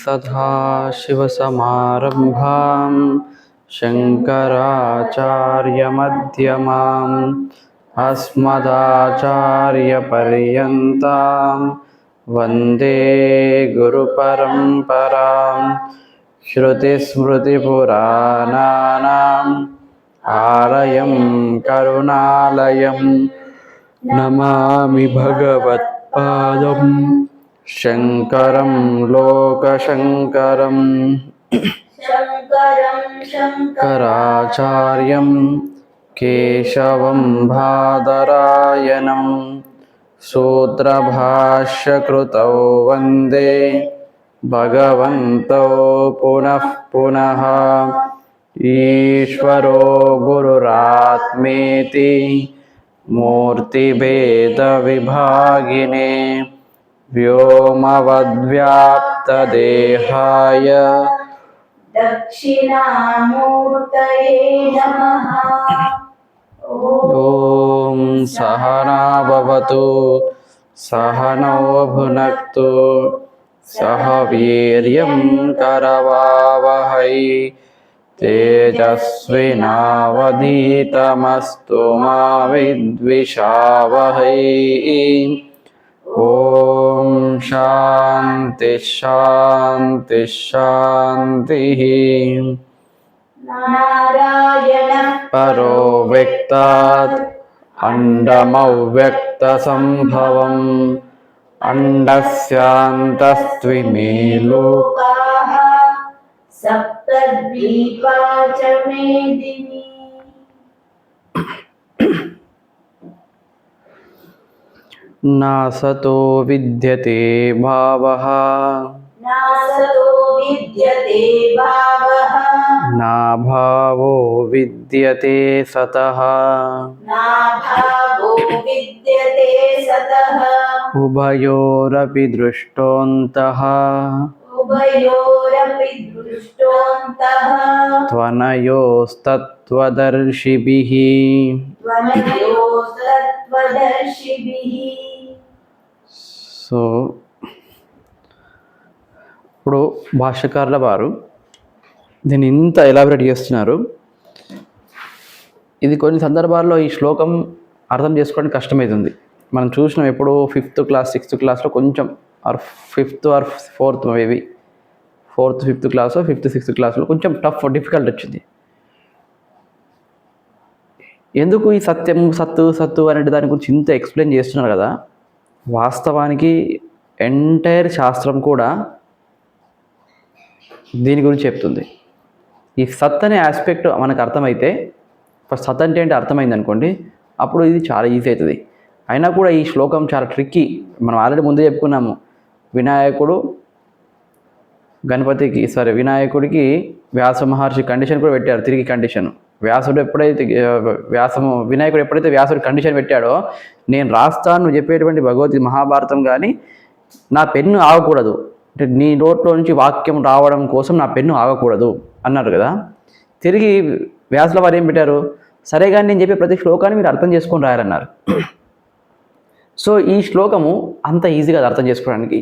सदाशिवसमारम्भां शङ्कराचार्यमध्यमाम् अस्मदाचार्यपर्यन्तां वन्दे गुरुपरम्परां श्रुतिस्मृतिपुराणानाम् आलयं करुणालयं नमामि भगवत्पादं शङ्करं लोकशङ्करं शङ्कराचार्यं केशवं बादरायणं सूत्रभाष्यकृतौ वन्दे भगवन्तौ पुनः पुनः ईश्वरो गुरुरात्मेति मूर्तिभेदविभागिने व्योमवद्व्याप्तदेहाय दक्षिणामूर्तये नमः। ॐ सहना भवतु सहनौ भुनक्तु सह वीर्यं करवावहै तेजस्विनावधीतमस्तु मा विद्विषावहै। ॐ शान्ति शान्ति शान्तिः। नारायणः परो व्यक्तात् अण्डमव्यक्तसम्भवम् अण्डस्यान्तस्त्विमे लोकाः सप्तद्वीपा च मेदिनी। नासतो विद्यते भावः नासतो विद्यते भावः नाभावो विद्यते सतः नाभावो विद्यते सतः उभयोरपि दृष्टोऽन्तः उभयोरपि दृष्टोऽन्तः त्वनयोस्तत्त्वदर्शिभिः त्वनयोस्तत्त्वदर्शिभिः। సో ఇప్పుడు భాష్యకారుల వారు దీన్ని ఇంత ఎలాబరేట్ చేస్తున్నారు. ఇది కొన్ని సందర్భాల్లో ఈ శ్లోకం అర్థం చేసుకోవడానికి కష్టమవుతుంది. మనం చూసినాం ఎప్పుడో 5th క్లాస్ 6th క్లాస్లో కొంచెం are 5th are 4th maybe 4th 5th class 5th 6th క్లాస్లో కొంచెం డిఫికల్ట్ వచ్చింది. ఎందుకు ఈ సత్యం సత్తు అనే దాని గురించి ఇంత ఎక్స్ప్లెయిన్ చేస్తున్నారు కదా. వాస్తవానికి ఎంటైర్ శాస్త్రం కూడా దీని గురించి చెప్తుంది. ఈ సత్ అనే ఆస్పెక్ట్ మనకు అర్థమైతే, ఫస్ట్ సత్ అంటే ఏంటి అర్థమైంది అనుకోండి, అప్పుడు ఇది చాలా ఈజీ అవుతుంది. అయినా కూడా ఈ శ్లోకం చాలా ట్రిక్కీ. మనం ఆల్రెడీ ముందే చెప్పుకున్నాము, వినాయకుడికి వ్యాస మహర్షి కండిషన్ కూడా పెట్టారు, తిరిగి కండిషన్. వినాయకుడు ఎప్పుడైతే వ్యాసుడు కండిషన్ పెట్టాడో, నేను రాస్తాను నువ్వు చెప్పేటువంటి భగవద్గీత మహాభారతం కానీ నా పెన్ను ఆగకూడదు, అంటే నీ నోట్లో నుంచి వాక్యం రావడం కోసం నా పెన్ను ఆగకూడదు అన్నారు కదా. తిరిగి వ్యాసుల వారు ఏం పెట్టారు, సరే కానీ నేను చెప్పే ప్రతి శ్లోకాన్ని మీరు అర్థం చేసుకొని రాయాలన్నారు. సో ఈ శ్లోకము అంత ఈజీగా అర్థం చేసుకోవడానికి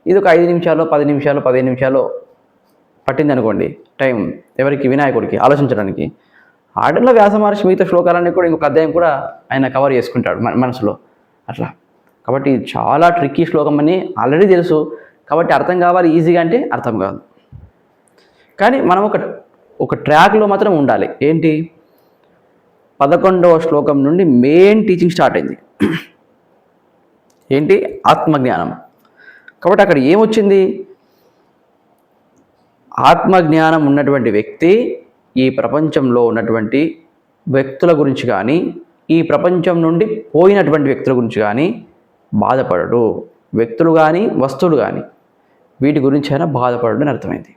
ఇది ఒక 5 నిమిషాలు 10 నిమిషాలు 15 నిమిషాలు పట్టింది అనుకోండి టైం ఎవరికి, వినాయకుడికి ఆలోచించడానికి. ఆర్డర్లో వ్యాస మహర్షి మిగతా శ్లోకాలన్నీ కూడా ఇంకొక అధ్యాయం కూడా ఆయన కవర్ చేసుకుంటాడు మనసులో అట్లా. కాబట్టి ఇది చాలా ట్రిక్కీ శ్లోకం అని ఆల్రెడీ తెలుసు, కాబట్టి అర్థం కావాలి ఈజీగా అంటే అర్థం కాదు. కానీ మనం ఒక ట్రాక్లో మాత్రం ఉండాలి. ఏంటి, 11వ శ్లోకం నుండి మెయిన్ టీచింగ్ స్టార్ట్ అయింది. ఏంటి, ఆత్మజ్ఞానం. కాబట్టి అక్కడ ఏమొచ్చింది, ఆత్మజ్ఞానం ఉన్నటువంటి వ్యక్తి ఈ ప్రపంచంలో ఉన్నటువంటి వ్యక్తుల గురించి కానీ, ఈ ప్రపంచం నుండి పోయినటువంటి వ్యక్తుల గురించి కానీ బాధపడడు. వ్యక్తులు కానీ వస్తువులు కానీ వీటి గురించి అయినా బాధపడడు అని అర్థమైంది.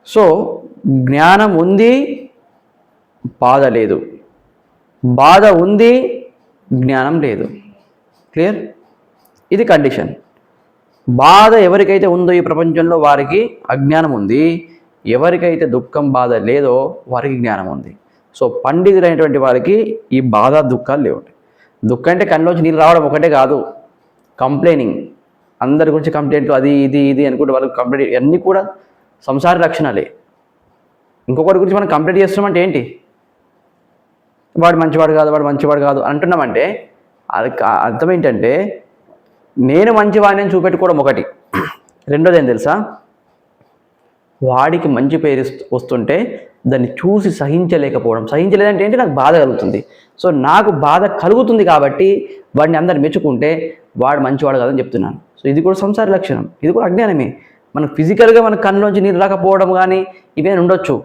సో జ్ఞానం ఉంది, బాధ లేదు. బాధ ఉంది, జ్ఞానం లేదు. క్లియర్? ఇది కండిషన్. బాధ ఎవరికైతే ఉందో ఈ ప్రపంచంలో వారికి అజ్ఞానం ఉంది, ఎవరికైతే దుఃఖం బాధ లేదో వారికి జ్ఞానం ఉంది. సో పండితులైనటువంటి వారికి ఈ బాధ దుఃఖాలు లేవు. దుఃఖం అంటే కళ్ళలోంచి నీళ్ళు రావడం ఒకటే కాదు, కంప్లైనింగ్, అందరి గురించి కంప్లైంట్లు అది ఇది ఇది అనుకుంటే వాళ్ళకి కంప్లైంట్ అన్నీ కూడా సంసార లక్షణాలే. ఇంకొకరి గురించి మనం కంప్లైంట్ చేస్తున్నామంటే ఏంటి, వాడు మంచివాడు కాదు, వాడు మంచివాడు కాదు అంటున్నామంటే అది అర్థం ఏంటంటే నేను మంచివాడిని అని చూపెట్టుకోవడం ఒకటి. రెండోది ఏం తెలుసా, వాడికి మంచి పేరు వస్తుంటే దాన్ని చూసి సహించలేకపోవడం. సహించలేదంటే ఏంటి, నాకు బాధ కలుగుతుంది. సో నాకు బాధ కలుగుతుంది కాబట్టి వాడిని అందరు మెచ్చుకుంటే వాడు మంచివాడు కాదని చెప్తున్నాను. సో ఇది కూడా సంసార లక్షణం, ఇది కూడా అజ్ఞానమే. మనం ఫిజికల్గా మన కళ్ళలోంచి నీరు రాకపోవడం కానీ ఇవేం ఉండొచ్చు,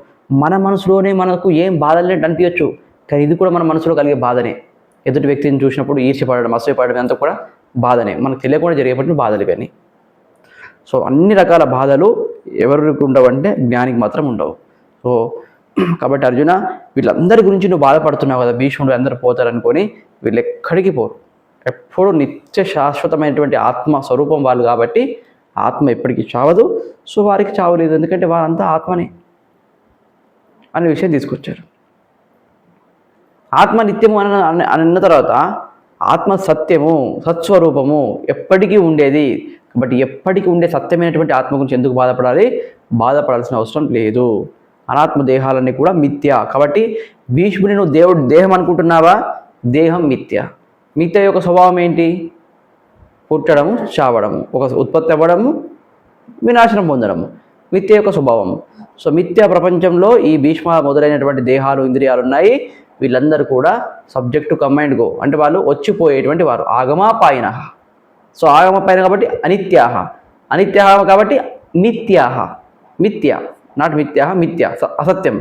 మన మనసులోనే మనకు ఏం బాధలు లేని అనిపించవచ్చు, కానీ ఇది కూడా మన మనసులో కలిగే బాధనే. ఎదుటి వ్యక్తిని చూసినప్పుడు ఈర్ష్యపడడం, అసూయపడడం అంతా కూడా బాధనే, మనకు తెలియకుండా జరిగేపట్టిన బాధలు ఇవన్నీ. సో అన్ని రకాల బాధలు ఎవరికి ఉండవు అంటే జ్ఞానికి మాత్రం ఉండవు. సో కాబట్టి అర్జున, వీళ్ళందరి గురించి నువ్వు బాధపడుతున్నావు కదా, భీష్ముడు అందరూ పోతారనుకొని, వీళ్ళు ఎక్కడికి పోరు. ఎప్పుడు నిత్య శాశ్వతమైనటువంటి ఆత్మ స్వరూపం వాళ్ళు కాబట్టి ఆత్మ ఎప్పటికీ చావదు. సో వారికి చావు లేదు, ఎందుకంటే వారంతా ఆత్మనే అనే విషయం తీసుకొచ్చారు. ఆత్మ నిత్యము అన్న తర్వాత ఆత్మ సత్యము, సత్స్వరూపము, ఎప్పటికీ ఉండేది. కాబట్టి ఎప్పటికీ ఉండే సత్యమైనటువంటి ఆత్మ గురించి ఎందుకు బాధపడాలి, బాధపడాల్సిన అవసరం లేదు. అనాత్మ దేహాలన్నీ కూడా మిథ్య. కాబట్టి భీష్ముని నువ్వు దేవుడు దేహం అనుకుంటున్నావా, దేహం మిథ్య. మిథ్య యొక్క స్వభావం ఏంటి, పుట్టడము, చావడము, ఒక ఉత్పత్తి అవ్వడము, వినాశనం పొందడము, మిథ్య యొక్క స్వభావం. సో మిథ్య ప్రపంచంలో ఈ భీష్మ మొదలైనటువంటి దేహాలు, ఇంద్రియాలు ఉన్నాయి. వీళ్ళందరూ కూడా సబ్జెక్టు కమైండ్ గో, అంటే వాళ్ళు వచ్చిపోయేటువంటి వారు. ఆగమాపాయన. సో ఆగమపాయన కాబట్టి అనిత్యాహ, అనిత్యాహ కాబట్టి మిథ్యాహ, మిథ్య, నాట్ మిథ్యాహ, మిథ్య అసత్యం.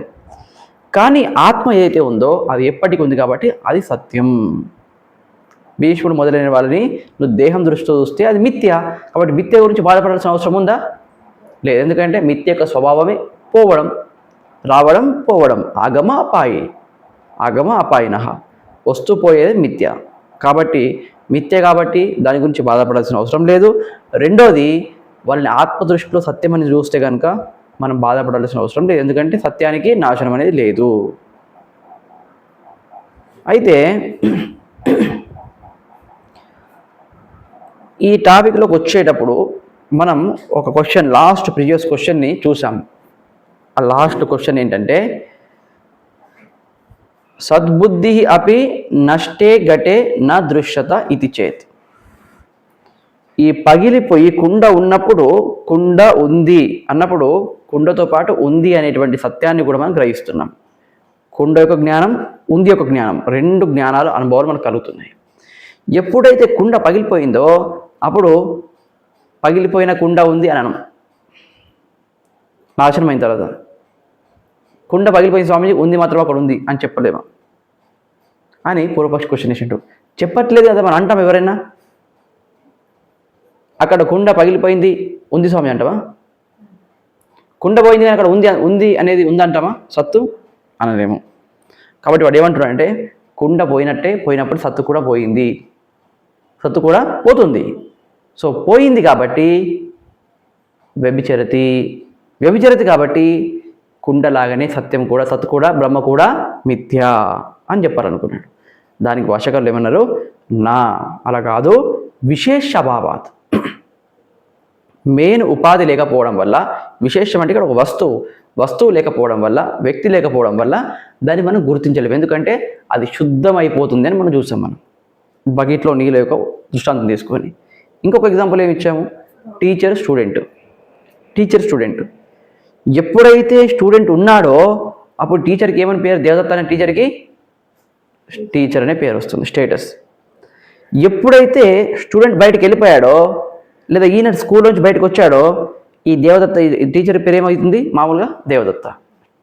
కానీ ఆత్మ ఏదైతే ఉందో అది ఎప్పటికీ ఉంది కాబట్టి అది సత్యం. భీష్ముడు మొదలైన వాళ్ళని నువ్వు దేహం దృష్టితో చూస్తే అది మిథ్య. కాబట్టి మిథ్య గురించి బాధపడాల్సిన అవసరం ఉందా, లేదు. ఎందుకంటే మిథ్య యొక్క స్వభావమే పోవడం, రావడం, పోవడం. ఆగమ అపాయి, ఆగమ అపాయిన, వస్తూ పోయేది మిథ్య. కాబట్టి మిథ్య కాబట్టి దాని గురించి బాధపడాల్సిన అవసరం లేదు. రెండోది, వాళ్ళని ఆత్మదృష్టిలో సత్యమని చూస్తే కనుక మనం బాధపడాల్సిన అవసరం లేదు, ఎందుకంటే సత్యానికి నాశనం అనేది లేదు. అయితే ఈ టాపిక్లోకి వచ్చేటప్పుడు మనం ఒక క్వశ్చన్, లాస్ట్ ప్రీవియస్ క్వశ్చన్ని చూసాం. ఆ లాస్ట్ క్వశ్చన్ ఏంటంటే, సద్బుద్ధి అపి నష్టే ఘటే న దృశ్యత ఇది చేత్. ఈ పగిలిపోయి కుండ ఉన్నప్పుడు, కుండ ఉంది అన్నప్పుడు కుండతో పాటు ఉంది అనేటువంటి సత్యాన్ని కూడా మనం గ్రహిస్తున్నాం. కుండ యొక్క జ్ఞానం, ఉంది యొక్క జ్ఞానం, రెండు జ్ఞానాలు, అనుభవాలు మనకు కలుగుతున్నాయి. ఎప్పుడైతే కుండ పగిలిపోయిందో అప్పుడు పగిలిపోయిన కుండ ఉంది అని అనం. నాశనం అయిన తర్వాత కుండ పగిలిపోయిన స్వామీజీ ఉంది మాత్రం అక్కడ ఉంది అని చెప్పలేమా అని పూర్వపక్ష క్వశ్చన్ వేసిండు. చెప్పట్లేదు కదా మనం అంటాం. ఎవరైనా అక్కడ కుండ పగిలిపోయింది ఉంది స్వామి అంటావా? కుండ పోయింది అక్కడ ఉంది ఉంది అనేది ఉందంటామా? సత్తు అనలేము. కాబట్టి వాడు ఏమంటున్నాడు అంటే, కుండ పోయినట్టే, పోయినప్పుడు సత్తు కూడా పోయింది, సత్తు కూడా పోతుంది. సో పోయింది కాబట్టి వ్యభిచరతి, వ్యభిచరతి కాబట్టి కుండలాగానే సత్యం కూడా, సత్తు కూడా, బ్రహ్మ కూడా మిథ్య అని చెప్పాలనుకున్నాడు. దానికి భాషకారులు ఏమన్నారు, నా అలా కాదు, విశేష అభావాత్, మెయిన్ ఉపాధి లేకపోవడం వల్ల, విశేషం అంటే ఇక్కడ ఒక వస్తువు లేకపోవడం వల్ల, వ్యక్తి లేకపోవడం వల్ల దాన్ని మనం గుర్తించలేము. ఎందుకంటే అది శుద్ధమైపోతుంది అని మనం చూసాం. మనం బకెట్లో నీళ్ళ యొక్క దృష్టాంతం తీసుకొని ఇంకొక ఎగ్జాంపుల్ ఏమి ఇచ్చాము, టీచర్ స్టూడెంట్. ఎప్పుడైతే స్టూడెంట్ ఉన్నాడో అప్పుడు టీచర్కి ఏమని పేరు, దేవదత్త అనే టీచర్కి టీచర్ అనే పేరు వస్తుంది, స్టేటస్. ఎప్పుడైతే స్టూడెంట్ బయటకు వెళ్ళిపోయాడో, లేదా ఈయన స్కూల్ నుంచి బయటకు వచ్చాడో, ఈ దేవదత్త టీచర్ పేరు ఏమవుతుంది, మామూలుగా దేవదత్త.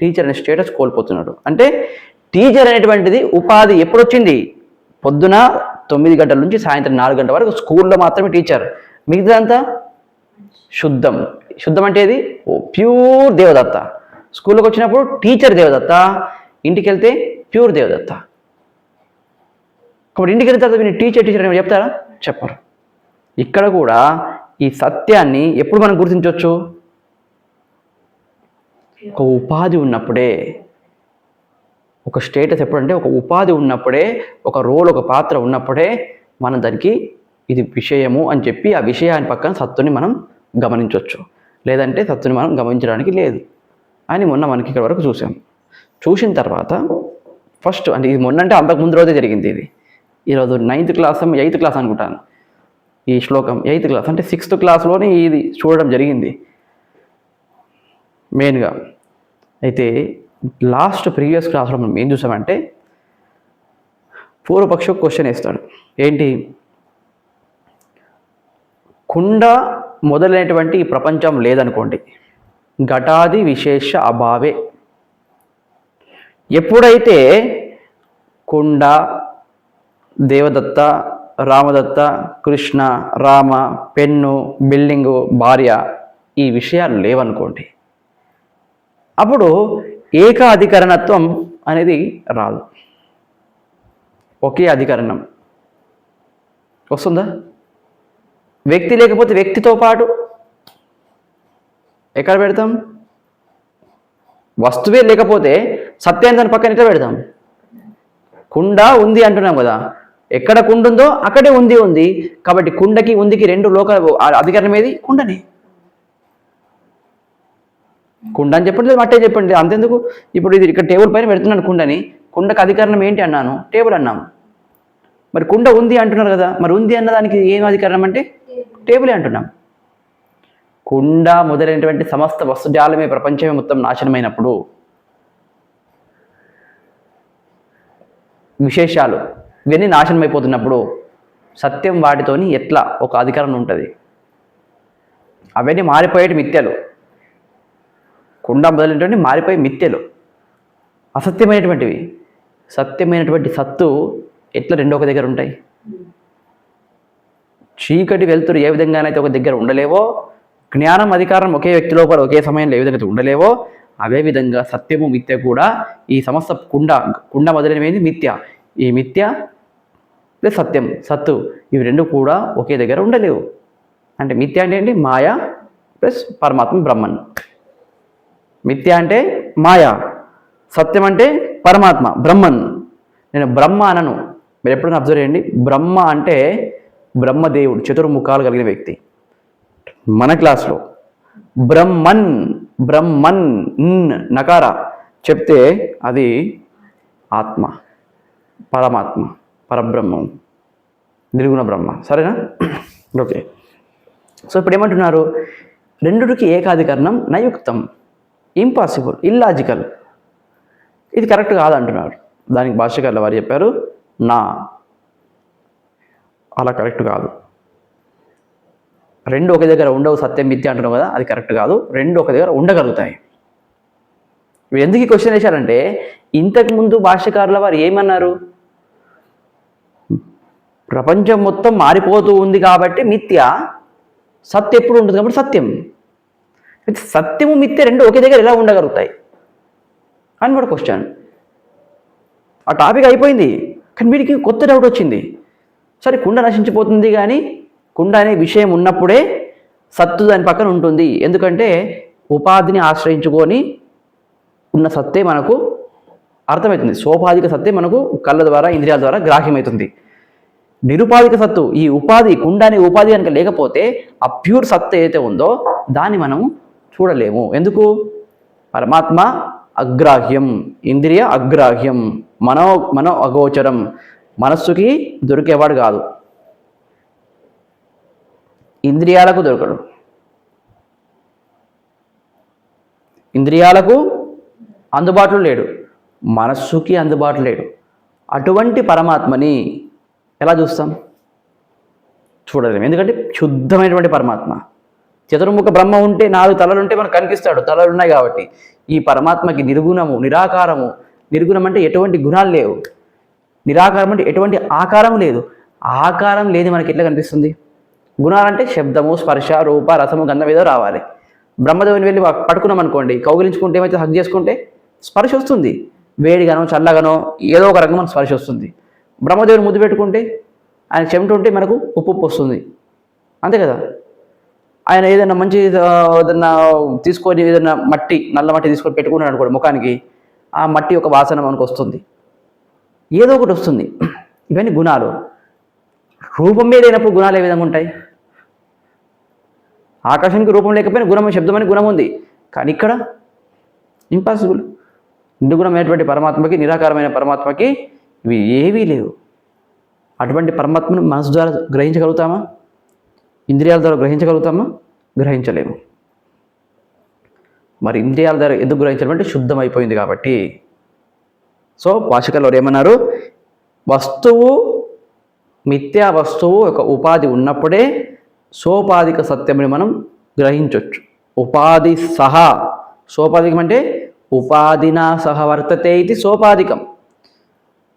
టీచర్ అనే స్టేటస్ కోల్పోతున్నాడు. అంటే టీచర్ అనేటువంటిది ఉపాధి ఎప్పుడు వచ్చింది, పొద్దున 9 గంటల నుంచి సాయంత్రం 4 గంటల వరకు స్కూల్లో మాత్రమే టీచర్, మిగతాదంతా శుద్ధం. శుద్ధం అంటే ఇది ప్యూర్ దేవదత్త. స్కూల్లోకి వచ్చినప్పుడు టీచర్ దేవదత్త, ఇంటికి వెళ్తే ప్యూర్ దేవదత్త. కాబట్టి ఇంటికి వెళ్ళిన తర్వాత మీరు టీచర్ అని చెప్తారా? చెప్పరు. ఇక్కడ కూడా ఈ సత్యాన్ని ఎప్పుడు మనం గుర్తించవచ్చు, ఒక ఉపాధి ఉన్నప్పుడే. ఒక స్టేటస్ ఎప్పుడంటే ఒక ఉపాధి ఉన్నప్పుడే, ఒక రోల్, ఒక పాత్ర ఉన్నప్పుడే మనం దానికి ఇది విషయము అని చెప్పి ఆ విషయాన్ని పక్కన సత్తుని మనం గమనించవచ్చు. లేదంటే సత్తుని మనం గమనించడానికి లేదు అని మొన్న మనకి ఇక్కడ వరకు చూసాం. చూసిన తర్వాత ఫస్ట్ అంటే ఇది మొన్న అంటే అంతకు ముందు రోజే జరిగింది. ఈరోజు 9th క్లాస్ 8th క్లాస్ అనుకుంటాను ఈ శ్లోకం. 8th క్లాస్ అంటే 6th క్లాస్లోనే ఇది చూడడం జరిగింది మెయిన్గా. అయితే లాస్ట్ ప్రీవియస్ క్లాస్లో మనం ఏం చూసామంటే పూర్వపక్ష క్వశ్చన్ వేస్తాడు. ఏంటి? కుండ మొదలైనటువంటి ఈ ప్రపంచం లేదనుకోండి, ఘటాది విశేష అభావే. ఎప్పుడైతే కుండ, దేవదత్త, రామదత్త, కృష్ణ, రామ, పెన్ను, బిల్డింగు, భార్య ఈ విషయాలు లేవనుకోండి, అప్పుడు ఏకాధికరణత్వం అనేది రాదు. ఒకే అధికరణం వస్తుందా? వ్యక్తి లేకపోతే వ్యక్తితో పాటు ఎక్కడ పెడతాం? వస్తువే లేకపోతే సత్యం దాని పక్కన ఎట్లా పెడతాం? కుండ ఉంది అంటున్నాం కదా, ఎక్కడ కుండ ఉందో అక్కడే ఉంది. కాబట్టి కుండకి ఉందికి రెండు లోక అధికరణం ఏది? కుండని. కుండ అని చెప్పండి, మట్టే చెప్పండి, అంతెందుకు. ఇప్పుడు ఇది ఇక్కడ టేబుల్ పైన పెడుతున్నాను కుండని, కుండకు అధికరణం ఏంటి అన్నాను? టేబుల్ అన్నాము. మరి కుండ ఉంది అంటున్నారు కదా, మరి ఉంది అన్నదానికి ఏం అధికరణం అంటే టేబులే అంటున్నాం. కుండ మొదలైనటువంటి సమస్త వస్తుజాలమే ప్రపంచమే మొత్తం నాశనమైనప్పుడు విశేషాలు ఇవన్నీ నాశనం అయిపోతున్నప్పుడు సత్యం వాటితోని ఎట్లా ఒక అధికరణం ఉంటుంది? అవన్నీ మారిపోయేటి మిథ్యలు. కుండ మొదలైనటువంటి మారిపోయే మిథ్యలు అసత్యమైనటువంటివి. సత్యమైనటువంటి సత్తు ఎట్లా రెండో ఒక దగ్గర ఉంటాయి? చీకటి వెలుతురు ఏ విధంగానైతే ఒక దగ్గర ఉండలేవో, జ్ఞానం అధికారం ఒకే వ్యక్తి లోపల ఒకే సమయంలో ఏ విధంగా అయితే ఉండలేవో, అదే విధంగా సత్యము మిథ్య కూడా ఈ సమస్త కుండ మొదలైనవి మిథ్య. ఈ మిథ్య ప్లస్ సత్యం, సత్తు, ఇవి రెండు కూడా ఒకే దగ్గర ఉండలేవు. అంటే మిథ్య అంటే ఏంటి? మాయా ప్లస్ పరమాత్మ బ్రహ్మన్. మిథ్య అంటే మాయా, సత్యం అంటే పరమాత్మ బ్రహ్మన్. నేను బ్రహ్మ అనను, మీరు ఎప్పుడైనా అబ్జర్వ్ చేయండి. బ్రహ్మ అంటే బ్రహ్మదేవుడు, చతుర్ముఖాలు కలిగిన వ్యక్తి. మన క్లాస్లో బ్రహ్మన్ బ్రహ్మన్ నకార చెప్తే అది ఆత్మ, పరమాత్మ, పరబ్రహ్మం, నిర్గుణ బ్రహ్మ. సరేనా? ఓకే. సో ఇప్పుడు ఏమంటున్నారు? రెండుకి ఏకాధికరణం నయుక్తం, ఇంపాసిబుల్, ఇల్లాజికల్, ఇది కరెక్ట్ కాదంటున్నారు. దానికి భాష్యకారుల వారు చెప్పారు, నా అలా కరెక్ట్ కాదు. రెండు ఒక దగ్గర ఉండవు, సత్యం మిథ్య అంటున్నావు కదా, అది కరెక్ట్ కాదు. రెండు ఒక దగ్గర ఉండగలుగుతాయి. ఎందుకు ఈ క్వశ్చన్ వేశారంటే, ఇంతకుముందు భాష్యకారుల వారు ఏమన్నారు? ప్రపంచం మొత్తం మారిపోతూ ఉంది కాబట్టి మిథ్య, సత్యం ఎప్పుడు ఉంటుంది కాబట్టి సత్యం. సత్యము మిథ్య రెండు ఒకే దగ్గర ఎలా ఉండగలుగుతాయి అని కూడా క్వశ్చన్. ఆ టాపిక్ అయిపోయింది, కానీ వీడికి కొత్త డౌట్ వచ్చింది. సరే, కుండ నశించిపోతుంది, కానీ కుండ అనే విషయం ఉన్నప్పుడే సత్తు దాని పక్కన ఉంటుంది. ఎందుకంటే ఉపాధిని ఆశ్రయించుకొని ఉన్న సత్తే మనకు అర్థమవుతుంది. సోపాధిక సత్తే మనకు కళ్ళ ద్వారా, ఇంద్రియాల ద్వారా గ్రాహ్యమవుతుంది. నిరుపాధిక సత్తు, ఈ ఉపాధి, కుండ అనే ఉపాధి కనుక లేకపోతే ఆ ప్యూర్ సత్తు ఏదైతే ఉందో దాన్ని మనము చూడలేము. ఎందుకు? పరమాత్మ అగ్రాహ్యం, ఇంద్రియ అగ్రాహ్యం, మనో అగోచరం, మనస్సుకి దొరికేవాడు కాదు, ఇంద్రియాలకు దొరకడు, ఇంద్రియాలకు అందుబాటులో లేడు, మనస్సుకి అందుబాటులో లేడు. అటువంటి పరమాత్మని ఎలా చూస్తాం? చూడలేము. ఎందుకంటే శుద్ధమైనటువంటి పరమాత్మ. చతుర్ముఖ బ్రహ్మ ఉంటే 4 తలలుంటే మనకు కనిపిస్తాడు, తలలు ఉన్నాయి కాబట్టి. ఈ పరమాత్మకి నిర్గుణము, నిరాకారము. నిర్గుణం అంటే ఎటువంటి గుణాలు లేవు, నిరాకారం అంటే ఎటువంటి ఆకారం లేదు. ఆకారం లేని మనకి ఎట్లా కనిపిస్తుంది? గుణాలంటే శబ్దము, స్పర్శ, రూప, రసము, గంధం ఏదో రావాలి. బ్రహ్మదేవుని వెళ్ళి పట్టుకున్నాం అనుకోండి, కౌగిలించుకుంటే ఏమైతే హగ్ చేసుకుంటే స్పర్శ వస్తుంది. వేడిగానో చల్లగానో ఏదో ఒక రకం మనకు స్పర్శ వస్తుంది. బ్రహ్మదేవుని ముద్దు పెట్టుకుంటే, ఆయన చెమట ఉంటే మనకు ఉప్పు వస్తుంది, అంతే కదా. ఆయన ఏదైనా మంచి ఏదైనా తీసుకొని, ఏదైనా మట్టి, నల్ల మట్టి తీసుకొని పెట్టుకున్నాడు అనుకోండి ముఖానికి, ఆ మట్టి ఒక వాసన మనకు వస్తుంది, ఏదో ఒకటి వస్తుంది. ఇవన్నీ గుణాలు. రూపమే లేనప్పుడు గుణాలు ఏ విధంగా ఉంటాయి? ఆకాశానికి రూపం లేకపోయినా గుణం, శబ్దం అని గుణం ఉంది. కానీ ఇక్కడ ఇంపాసిబుల్. నిర్గుణమైనటువంటి పరమాత్మకి, నిరాకారమైన పరమాత్మకి ఇవి ఏవీ లేవు. అటువంటి పరమాత్మను మనసు ద్వారా గ్రహించగలుగుతామా? ఇంద్రియాల ద్వారా గ్రహించగలుగుతామా? గ్రహించలేము. మరి ఇంద్రియాల ద్వారా ఎందుకు గ్రహించాలంటే శుద్ధమైపోయింది కాబట్టి. సో భాషకారులు వారు ఏమన్నారు? వస్తువు, మిథ్యా వస్తువు ఒక ఉపాధి ఉన్నప్పుడే సోపాధిక సత్యముని మనం గ్రహించవచ్చు. ఉపాధి సహా, సోపాధికం అంటే ఉపాధినా సహ వర్తతే ఇది సోపాధికం.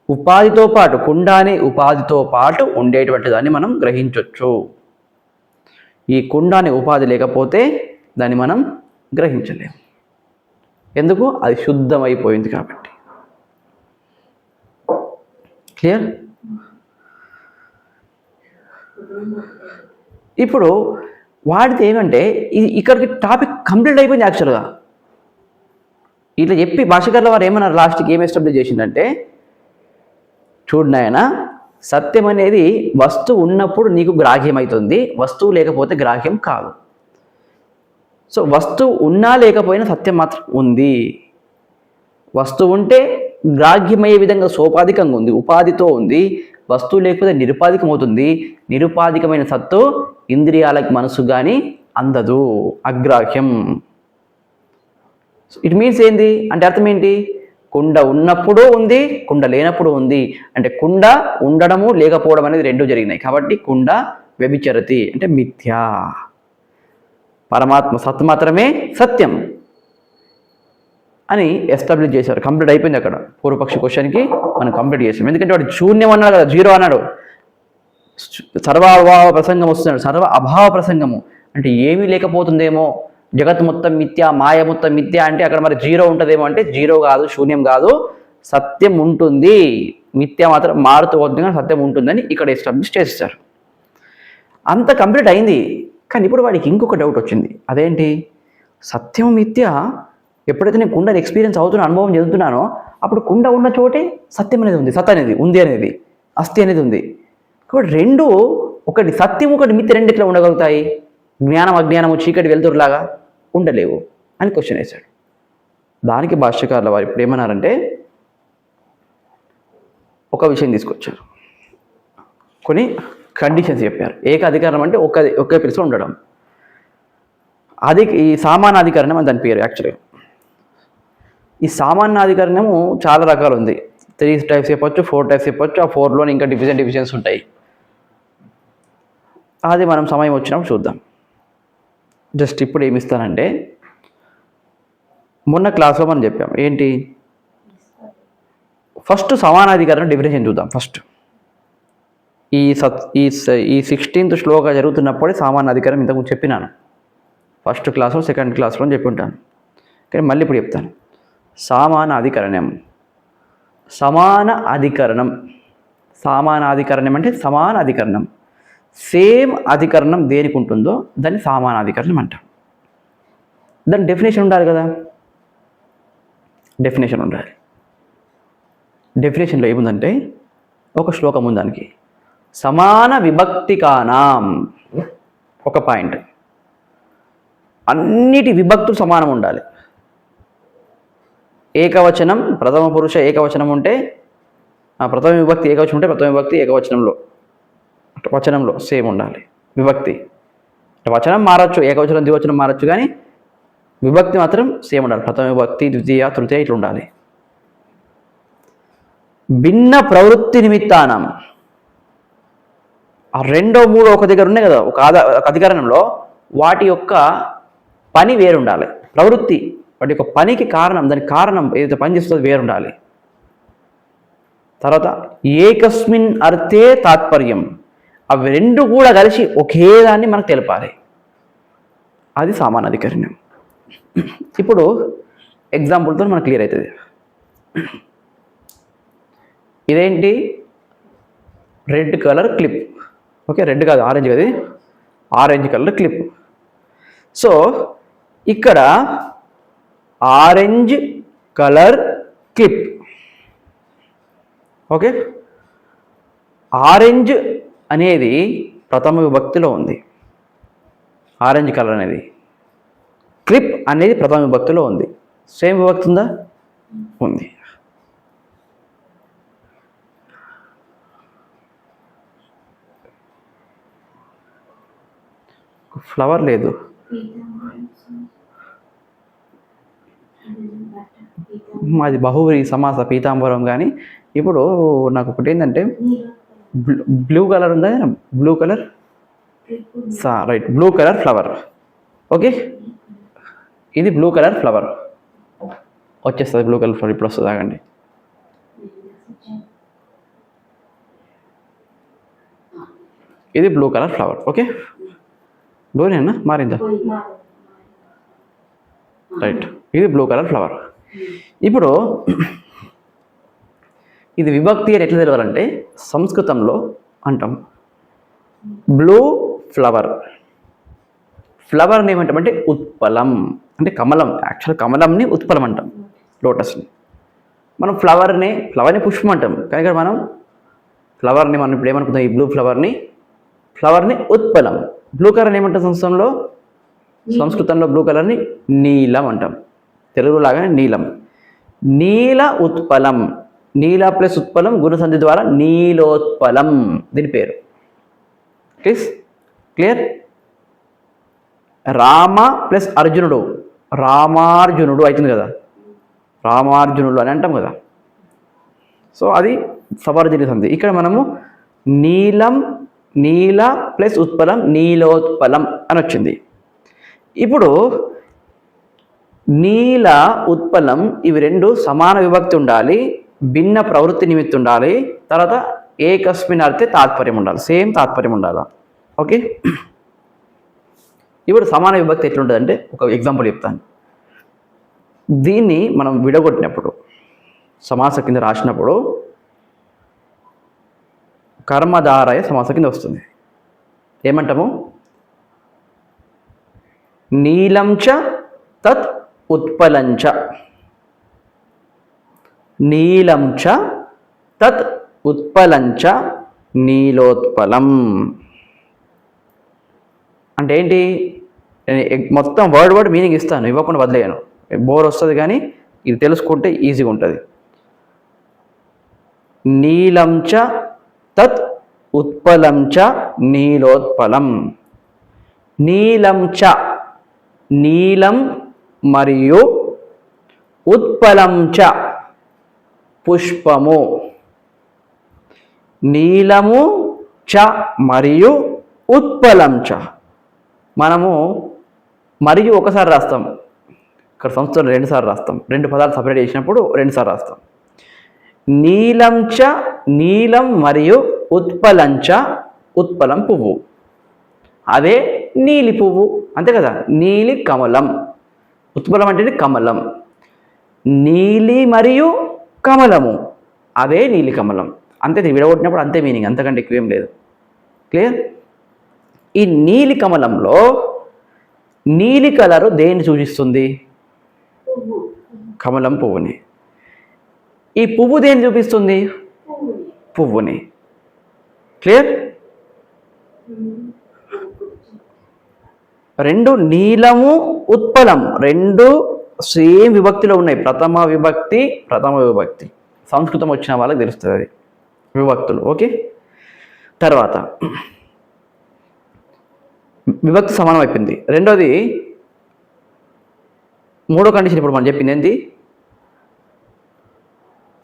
ఉపాధితో పాటు, కుండ అనే ఉపాధితో పాటు ఉండేటువంటి దాన్ని మనం గ్రహించవచ్చు. ఈ కుండ అనే ఉపాధి లేకపోతే దాన్ని మనం గ్రహించలేము. ఎందుకు? అది శుద్ధమైపోయింది కాబట్టి. క్లియర్? ఇప్పుడు వాడితే ఏమంటే ఇక్కడికి టాపిక్ కంప్లీట్ అయిపోయింది యాక్చువల్గా. ఇట్లా చెప్పి భాషకారుల వారు ఏమన్నారు లాస్ట్కి ఏం ఎస్టాబ్లిష్ చేసిందంటే, చూడు నాయన, సత్యం అనేది వస్తువు ఉన్నప్పుడు నీకు గ్రాహ్యమవుతుంది, వస్తువు లేకపోతే గ్రాహ్యం కాదు. సో వస్తువు ఉన్నా లేకపోయినా సత్యం మాత్రం ఉంది. వస్తువు ఉంటే గ్రాహ్యమయ్యే విధంగా సోపాధికంగా ఉంది, ఉపాధితో ఉంది. వస్తువు లేకపోతే నిరుపాధికం అవుతుంది. నిరుపాధికమైన సత్తు ఇంద్రియాలకు, మనసు కానీ అందదు, అగ్రాహ్యం. ఇట్ మీన్స్ ఏంది అంటే అర్థం ఏంటి? కుండ ఉన్నప్పుడు ఉంది, కుండ లేనప్పుడు ఉంది. అంటే కుండ ఉండడము లేకపోవడం అనేది రెండు జరిగినాయి కాబట్టి కుండ వ్యభిచరతి అంటే మిథ్యా. పరమాత్మ సత్ మాత్రమే సత్యం అని ఎస్టాబ్లిష్ చేశారు. కంప్లీట్ అయిపోయింది అక్కడ. పూర్వపక్షి క్వశ్చన్కి మనం కంప్లీట్ చేసాం. ఎందుకంటే వాడు శూన్యం అన్నాడు కదా, జీరో అన్నాడు. సర్వాభావ ప్రసంగం వస్తున్నాడు. సర్వ అభావ ప్రసంగము అంటే ఏమీ లేకపోతుందేమో, జగత్ మొత్తం మిథ్య, మాయ మొత్తం మిథ్య అంటే అక్కడ మరి జీరో ఉంటుందేమో అంటే జీరో కాదు, శూన్యం కాదు, సత్యం ఉంటుంది. మిథ్య మాత్రం మారుతూ పోతుంది కానీ సత్యం ఉంటుందని ఇక్కడ ఎస్టాబ్లిష్ చేస్తారు. అంత కంప్లీట్ అయింది. కానీ ఇప్పుడు వాడికి ఇంకొక డౌట్ వచ్చింది. అదేంటి? సత్యం మిథ్య ఎప్పుడైతే నేను కుండని ఎక్స్పీరియన్స్ అవుతున్నా, అనుభవం చెందుతున్నానో, అప్పుడు కుండ ఉన్న చోటే సత్యం అనేది ఉంది, సత్ అనేది ఉంది, అనేది అస్థి అనేది ఉంది. కాబట్టి రెండు, ఒకటి సత్యం ఒకటి మిథ్య, రెండు ఎట్లా ఉండగలుగుతాయి? జ్ఞానం అజ్ఞానము, చీకటి వెలుతురులాగా ఉండలేవు అని క్వశ్చన్ వేశాడు. దానికి భాష్యకారుల వారు ఇప్పుడు ఏమన్నారంటే ఒక విషయం తీసుకొచ్చారు, కొన్ని కండిషన్స్ చెప్పారు. ఏకాధికారం అంటే ఒకే ప్లేస్లో ఉండడం. ఈ సామానాధికరణం అని దాని పేరు యాక్చువల్గా. ఈ సామాన్యాధికరణము చాలా రకాలు ఉంది. 3 టైప్స్ చెప్పొచ్చు, 4 టైప్స్ చెప్పొచ్చు. ఆ 4లోని ఇంకా డివిజన్స్ ఉంటాయి. అది మనం సమయం వచ్చినప్పుడు చూద్దాం. జస్ట్ ఇప్పుడు ఏమి ఇస్తానంటే, మొన్న క్లాస్లో మనం చెప్పాం ఏంటి, ఫస్ట్ సమానాధికరణ డెఫినేషన్ చూద్దాం. ఫస్ట్ ఈ 16th శ్లోక జరుగుతున్నప్పుడే సామానాధికరణం ఇంతకుముందు చెప్పినాను. ఫస్ట్ క్లాస్లో, సెకండ్ క్లాస్లో చెప్పి ఉంటాను. కానీ మళ్ళీ ఇప్పుడు చెప్తాను. సమానాధికరణం, సమాన అధికరణం. సమానాధికరణం అంటే సమాన అధికరణం. సేమ్ అధికరణం దేనికి ఉంటుందో దాన్ని సమానాధికరణం అంటాం. దాని డెఫినేషన్ ఉండాలి కదా, డెఫినేషన్ ఉండాలి. డెఫినేషన్లో ఏముందంటే ఒక శ్లోకం ఉంది దానికి, సమాన విభక్తికానాం, ఒక పాయింట్, అన్నిటి విభక్తులు సమానం ఉండాలి. ఏకవచనం, ప్రథమ పురుష ఏకవచనం ఉంటే, ప్రథమ విభక్తి ఏకవచనం ఉంటే ప్రథమ విభక్తి వచనంలో సేమ్ ఉండాలి విభక్తి. వచనం మారచ్చు, ఏకవచనం ద్వివచనం మారచ్చు, కానీ విభక్తి మాత్రం సేమ్ ఉండాలి. ప్రథమ విభక్తి, ద్వితీయ, తృతీయ ఇట్లా ఉండాలి. భిన్న ప్రవృత్తి నిమిత్తానం, ఆ 2, 3 ఒక దగ్గర ఉన్నాయి కదా ఒక అధికరణంలో, వాటి యొక్క పని వేరుండాలి. ప్రవృత్తి వాటి యొక్క పనికి కారణం, దానికి కారణం ఏదైతే పని చేస్తుందో వేరుండాలి. తర్వాత ఏకస్మిన్ అర్థే తాత్పర్యం, అవి రెండు కూడా కలిసి ఒకే దాన్ని మనకు తెలపాలి. అది సామానాధికరణం. ఇప్పుడు ఎగ్జాంపుల్తో మనకు క్లియర్ అవుతుంది. ఇదేంటి? Red colour clip. Okay, red కాదు, ఆరెంజ్ కదా, ఆరెంజ్ కలర్ క్లిప్. సో ఇక్కడ orange colour clip. Okay, orange అనేది ప్రథమ విభక్తిలో ఉంది. ఆరెంజ్ కలర్ అనేది. క్లిప్ అనేది ప్రథమ విభక్తిలో ఉంది. సేమ్ విభక్తి ఉందా? ఉంది. ఫ్లవర్ లేదు. మాది బహువ్రీ సమాస పీతాంబరం. కానీ ఇప్పుడు నాకు ఒకటి ఏంటంటే బ్లూ కలర్ ఉందా? Blue colour right, blue colour flower. Okay, ఇది బ్లూ కలర్ ఫ్లవర్. వచ్చేస్తుంది బ్లూ కలర్ ఫ్లవర్. ఇప్పుడు వస్తుంది, ఆగండి. ఇది బ్లూ కలర్ ఫ్లవర్. ఓకే, బ్లూనేనా మారిందా? రైట్, ఇది బ్లూ కలర్ ఫ్లవర్. ఇప్పుడు ఇది విభక్తి అని ఎట్లా తెలవాలంటే సంస్కృతంలో అంటాం బ్లూ ఫ్లవర్. ఫ్లవర్ని ఏమంటామంటే ఉత్పలం, అంటే కమలం. యాక్చువల్ కమలంని ఉత్పలం అంటాం, లోటస్ని. మనం ఫ్లవర్ని పుష్పం అంటాం. కానీ ఇక్కడ మనం ఫ్లవర్ని ఇప్పుడు ఏమనుకుంటాం, ఈ బ్లూ ఫ్లవర్ని ఉత్పలం. బ్లూ కలర్ని ఏమంటాం సంస్కృతంలో బ్లూ కలర్ని నీలం అంటాం. తెలుగు లాగానే నీలం. నీల ఉత్పలం. నీల ప్లస్ ఉత్పలం గుణసంధి ద్వారా నీలోత్పలం దీని పేరు. క్లియర్? రామ ప్లస్ అర్జునుడు రామార్జునుడు అవుతుంది కదా, రామార్జునుడు అని అంటాం కదా. సో అది సవర్జని సంధి. ఇక్కడ మనము నీల ప్లస్ ఉత్పలం నీలోత్పలం అని వచ్చింది. ఇప్పుడు నీల ఉత్పలం ఇవి రెండు సమాన విభక్తి ఉండాలి, భిన్న ప్రవృత్తి నిమిత్తం ఉండాలి, తర్వాత ఏకస్మిన్ అర్థే తాత్పర్యం ఉండాలి, సేమ్ తాత్పర్యం ఉండాలి. ఓకే, ఇప్పుడు సమాన విభక్తి ఎట్లుంటుంది అంటే ఒక ఎగ్జాంపుల్ చెప్తాను. దీన్ని మనం విడగొట్టినప్పుడు సమాస కింద రాసినప్పుడు కర్మధారయ సమాస కింద వస్తుంది. ఏమంటాము? నీలంచ తత్ ఉత్పలంచ. నీలంచ తత్ ఉత్పలంచ నీలోత్పలం. అంటే ఏంటి? మొత్తం వర్డ్ మీనింగ్ ఇస్తాను, ఇవ్వకుండా వదిలేయను, బోర్ వస్తుంది. కానీ ఇది తెలుసుకుంటే ఈజీగా ఉంటుంది. నీలంచ తత్ ఉత్పలంచ నీలోత్పలం. నీలంచ నీలం మరియు ఉత్పలంచ పుష్పము. నీలము చ మరియు ఉత్పలంచ. మనము మరియు ఒకసారి రాస్తాం, ఇక్కడ సంస్కృతంలో 2 సార్లు రాస్తాం. 2 పదాలు సపరేట్ చేసినప్పుడు 2 సార్లు రాస్తాం. నీలంచ నీలం మరియు ఉత్పలంచ ఉత్పలం పువ్వు. అదే నీలి పువ్వు, అంతే కదా. నీలి కమలం. ఉత్పలం అంటే కమలం. నీలి మరియు కమలము, అదే నీలి కమలం. అంతే, విడగొట్టినప్పుడు అంతే మీనింగ్, అంతకంటే ఎక్కువేం లేదు. క్లియర్? ఈ నీలి కమలంలో నీలి కలరు దేన్ని సూచిస్తుంది? కమలం పువ్వుని. ఈ పువ్వు దేన్ని చూపిస్తుంది? పువ్వుని. క్లియర్? రెండు నీలము ఉత్పలం రెండు సేమ్ విభక్తిలో ఉన్నాయి. ప్రథమ విభక్తి. సంస్కృతం వచ్చిన వాళ్ళకి తెలుస్తుంది అది విభక్తులు. ఓకే, తర్వాత విభక్తి సమానం అయిపోయింది. రెండోది, మూడో కండిషన్ ఇప్పుడు మనం చెప్పింది ఏంటి?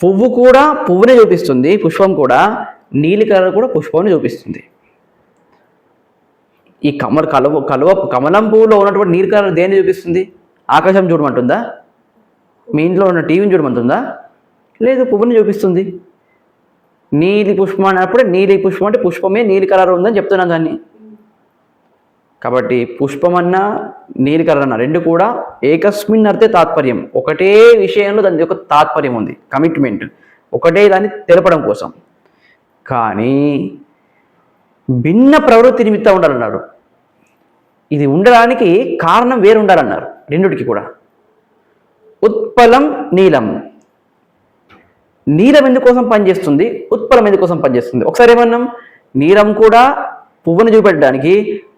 పువ్వు కూడా పువ్వునే చూపిస్తుంది, పుష్పం కూడా నీలి కలర్ కూడా పుష్పాన్ని చూపిస్తుంది. ఈ కమలం పువ్వులో ఉన్నటువంటి నీలి కలర్ దేన్ని చూపిస్తుంది? ఆకాశం చూడమంటుందా? మీ ఇంట్లో ఉన్న టీవీని చూడమంటుందా? లేదు, పువ్వుని చూపిస్తుంది. నీలి పుష్పం అన్నప్పుడే నీలి పుష్పం అంటే పుష్పమే నీలి కలర్ ఉందని చెప్తున్నాను దాన్ని. కాబట్టి పుష్పమన్నా నీలి కలర్ అన్న రెండు కూడా ఏకస్మిన్ అర్థే తాత్పర్యం. ఒకటే విషయంలో దాని యొక్క తాత్పర్యం ఉంది, కమిట్మెంట్, ఒకటే దాన్ని తెలపడం కోసం. కానీ భిన్న ప్రవృత్తి నిమిత్తం ఉండాలన్నాడు. ఇది ఉండడానికి కారణం వేరు ఉండాలన్నారు రెండిటికి కూడా. ఉత్పలం నీలం. నీలం ఎందుకోసం పనిచేస్తుంది, ఉత్పలం ఎందుకోసం పనిచేస్తుంది? ఒకసారి ఏమన్నాం? నీలం కూడా పువ్వును చూపెట్టడానికి,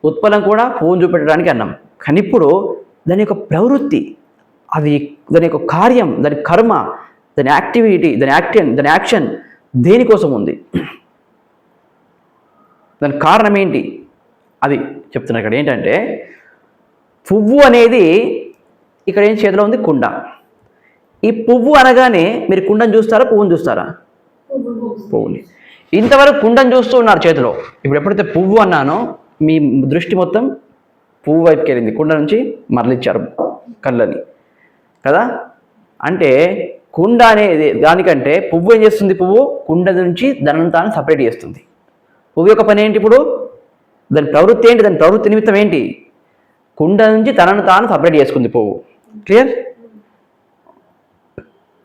ఉత్పలం కూడా పువ్వును చూపెట్టడానికి అన్నాం. కానీ ఇప్పుడు దాని యొక్క ప్రవృత్తి, అది దాని యొక్క కార్యం, దాని కర్మ, దాని యాక్టివిటీ, దాని యాక్షన్ దేనికోసం ఉంది, దాని కారణం ఏంటి, అది చెప్తున్నారు ఇక్కడ. ఏంటంటే పువ్వు అనేది ఇక్కడ ఏం చేతిలో ఉంది, కుండ. ఈ పువ్వు అనగానే మీరు కుండను చూస్తారా, పువ్వును చూస్తారా? పువ్వుని. ఇంతవరకు కుండను చూస్తూ ఉన్నారు చేతిలో. ఇప్పుడు ఎప్పుడైతే పువ్వు అన్నానో మీ దృష్టి మొత్తం పువ్వు వైపుకి వెళ్ళింది, కుండ నుంచి మరలిచ్చారు కళ్ళని కదా. అంటే కుండ అనేది దానికంటే పువ్వు ఏం చేస్తుంది, పువ్వు కుండ నుంచి దానిని తాను సపరేట్ చేస్తుంది. పువ్వు యొక్క పని ఏంటి ఇప్పుడు, దాని ప్రవృత్తి ఏంటి, దాని ప్రవృత్తి నిమిత్తం ఏంటి, కుండ నుంచి తనను తాను సపరేట్ చేసుకుంది పువ్వు. క్లియర్?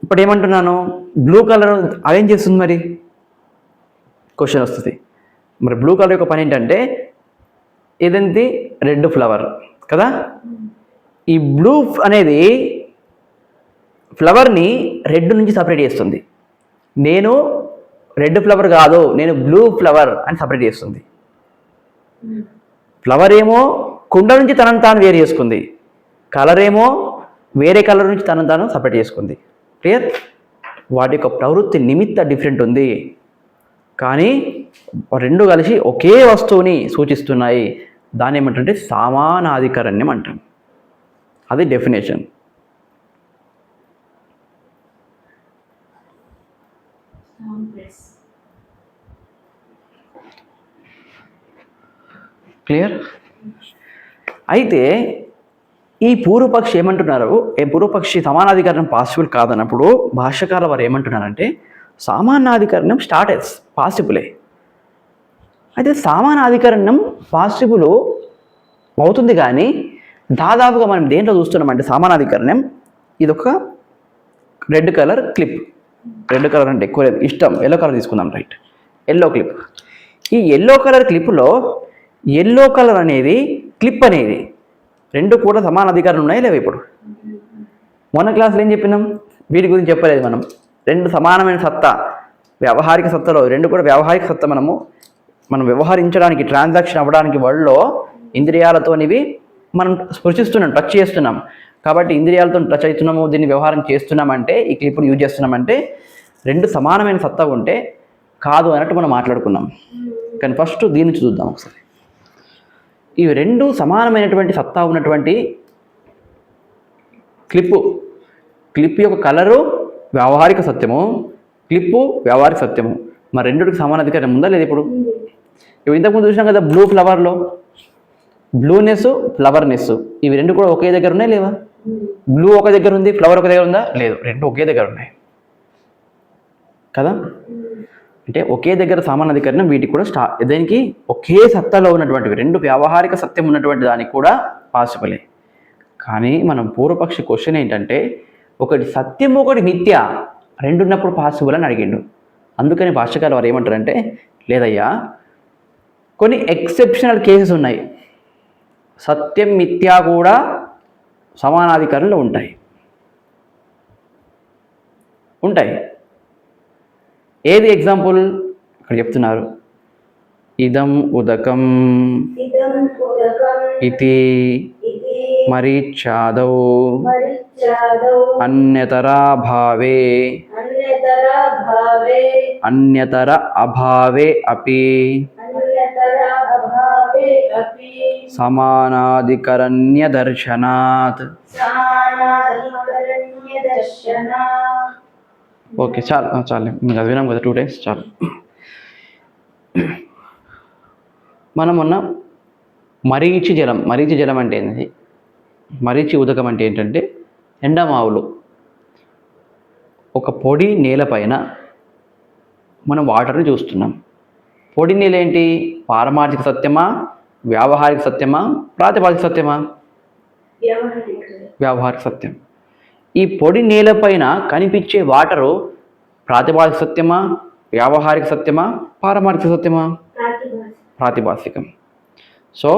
ఇప్పుడు ఏమంటున్నాను, బ్లూ కలర్ అదేం చేస్తుంది మరి, క్వశ్చన్ వస్తుంది. మరి బ్లూ కలర్ యొక్క పని ఏంటంటే ఇదేంటి, రెడ్ ఫ్లవర్ కదా. ఈ బ్లూ అనేది ఫ్లవర్ని రెడ్ నుంచి సపరేట్ చేస్తుంది. నేను రెడ్ ఫ్లవర్ కాదు, నేను బ్లూ ఫ్లవర్ అని సపరేట్ చేస్తుంది. ఫ్లవర్ ఏమో కుండ నుంచి తనను తాను వేరు చేసుకుంది, కలర్ ఏమో వేరే కలర్ నుంచి తనను తాను సపరేట్ చేసుకుంది. క్లియర్? వాటి యొక్క ప్రవృత్తి నిమిత్త డిఫరెంట్ ఉంది, కానీ రెండు కలిసి ఒకే వస్తువుని సూచిస్తున్నాయి. దాన్ని ఏమంటే సమానాధికరణ్యం అంటాం. అది డెఫినేషన్. క్లియర్? అయితే ఈ పూర్వపక్షి ఏమంటున్నారు, పూర్వపక్షి సమానాధికరణం పాసిబుల్ కాదన్నప్పుడు భాష్యకారుల వారు ఏమంటున్నారంటే సామానాధికరణం స్టార్టెస్ పాసిబులే. అయితే సామానాధికరణం పాసిబుల్ అవుతుంది, కానీ దాదాపుగా మనం దేంట్లో చూస్తున్నామంటే సమానాధికరణం ఇదొక red colour clip. Red colour అంటే ఎక్కువ ఇష్టం, ఎల్లో కలర్ తీసుకుందాం. Right, yellow clip. ఈ ఎల్లో కలర్ క్లిప్లో ఎల్లో కలర్ అనేది క్లిప్ అనేది రెండు కూడా సమానాధికారం ఉన్నాయి లేవు. ఇప్పుడు మొన్న క్లాసులో ఏం చెప్పినాం, వీటి గురించి చెప్పలేదు మనం. రెండు సమానమైన సత్తా, వ్యవహారిక సత్తలో రెండు కూడా వ్యవహారిక సత్తా. మనం వ్యవహరించడానికి, ట్రాన్సాక్షన్ అవ్వడానికి వరల్డ్లో ఇంద్రియాలతోనివి మనం స్పృశిస్తున్నాం, టచ్ చేస్తున్నాం. కాబట్టి ఇంద్రియాలతో టచ్ అవుతున్నాము, దీన్ని వ్యవహారం చేస్తున్నామంటే, ఈ క్లిప్ను యూజ్ చేస్తున్నామంటే రెండు సమానమైన సత్తా ఉంటే కాదు అన్నట్టు మనం మాట్లాడుకున్నాం. కానీ ఫస్ట్ దీన్ని చూద్దాం ఒకసారి. ఈ రెండు సమానమైనటువంటి సత్తా ఉన్నటువంటి క్లిప్ యొక్క కలరు వ్యవహారిక సత్యము, క్లిప్పు వ్యవహారిక సత్యము. మరి రెండుకి సమానాధికారం ఉందా లేదు? ఇప్పుడు ఇంతకుముందు చూసినాం కదా, బ్లూ ఫ్లవర్లో బ్లూనెస్, ఫ్లవర్నెస్, ఇవి రెండు కూడా ఒకే దగ్గర ఉన్నాయి లేవా? బ్లూ ఒక దగ్గర ఉంది, ఫ్లవర్ ఒక దగ్గర ఉందా? లేదు, రెండు ఒకే దగ్గర ఉన్నాయి కదా. అంటే ఒకే దగ్గర సమానాధికరణం వీటికి కూడా దేనికి ఒకే సత్తాలో ఉన్నటువంటివి, రెండు వ్యావహారిక సత్యం ఉన్నటువంటి దానికి కూడా పాసిబులే. కానీ మనం పూర్వపక్షి క్వశ్చన్ ఏంటంటే ఒకటి సత్యం ఒకటి మిథ్య రెండు ఉన్నప్పుడు పాసిబుల్ అని అడిగిండు. అందుకని భాష్యకారులు వారు ఏమంటారంటే లేదయ్యా, కొన్ని ఎక్సెప్షనల్ కేసెస్ ఉన్నాయి, సత్యం మిథ్య కూడా సమానాధికారంలో ఉంటాయి. ఏది ఎగ్జాంపుల్ ఇక్కడ చెప్తున్నారు, ఇదం ఉదకం ఇతి మరీచ్ఛాదౌ అన్యతరా భావే అన్యతర అభావే అపి సమానాధికరణ్య దర్శనాత్. ఓకే, చాలు మేము చదివినాం కదా 2 days, చాలు. మనం మొన్న మరీచి జలం అంటే ఏంటి, మరీచి ఉదకం అంటే ఏంటంటే ఎండమావులు. ఒక పొడి నేలపైన మనం వాటర్ని చూస్తున్నాం. పొడి నేల ఏంటి, పారమార్థిక సత్యమా, వ్యావహారిక సత్యమా, ప్రాతిపాదిక సత్యమా? వ్యావహారిక సత్యం. ఈ పొడి నేలపైన కనిపించే వాటరు ప్రాతిపాదిక సత్యమా, వ్యావహారిక సత్యమా, పారమార్థిక సత్యమా? ప్రాతిభాసికం. సో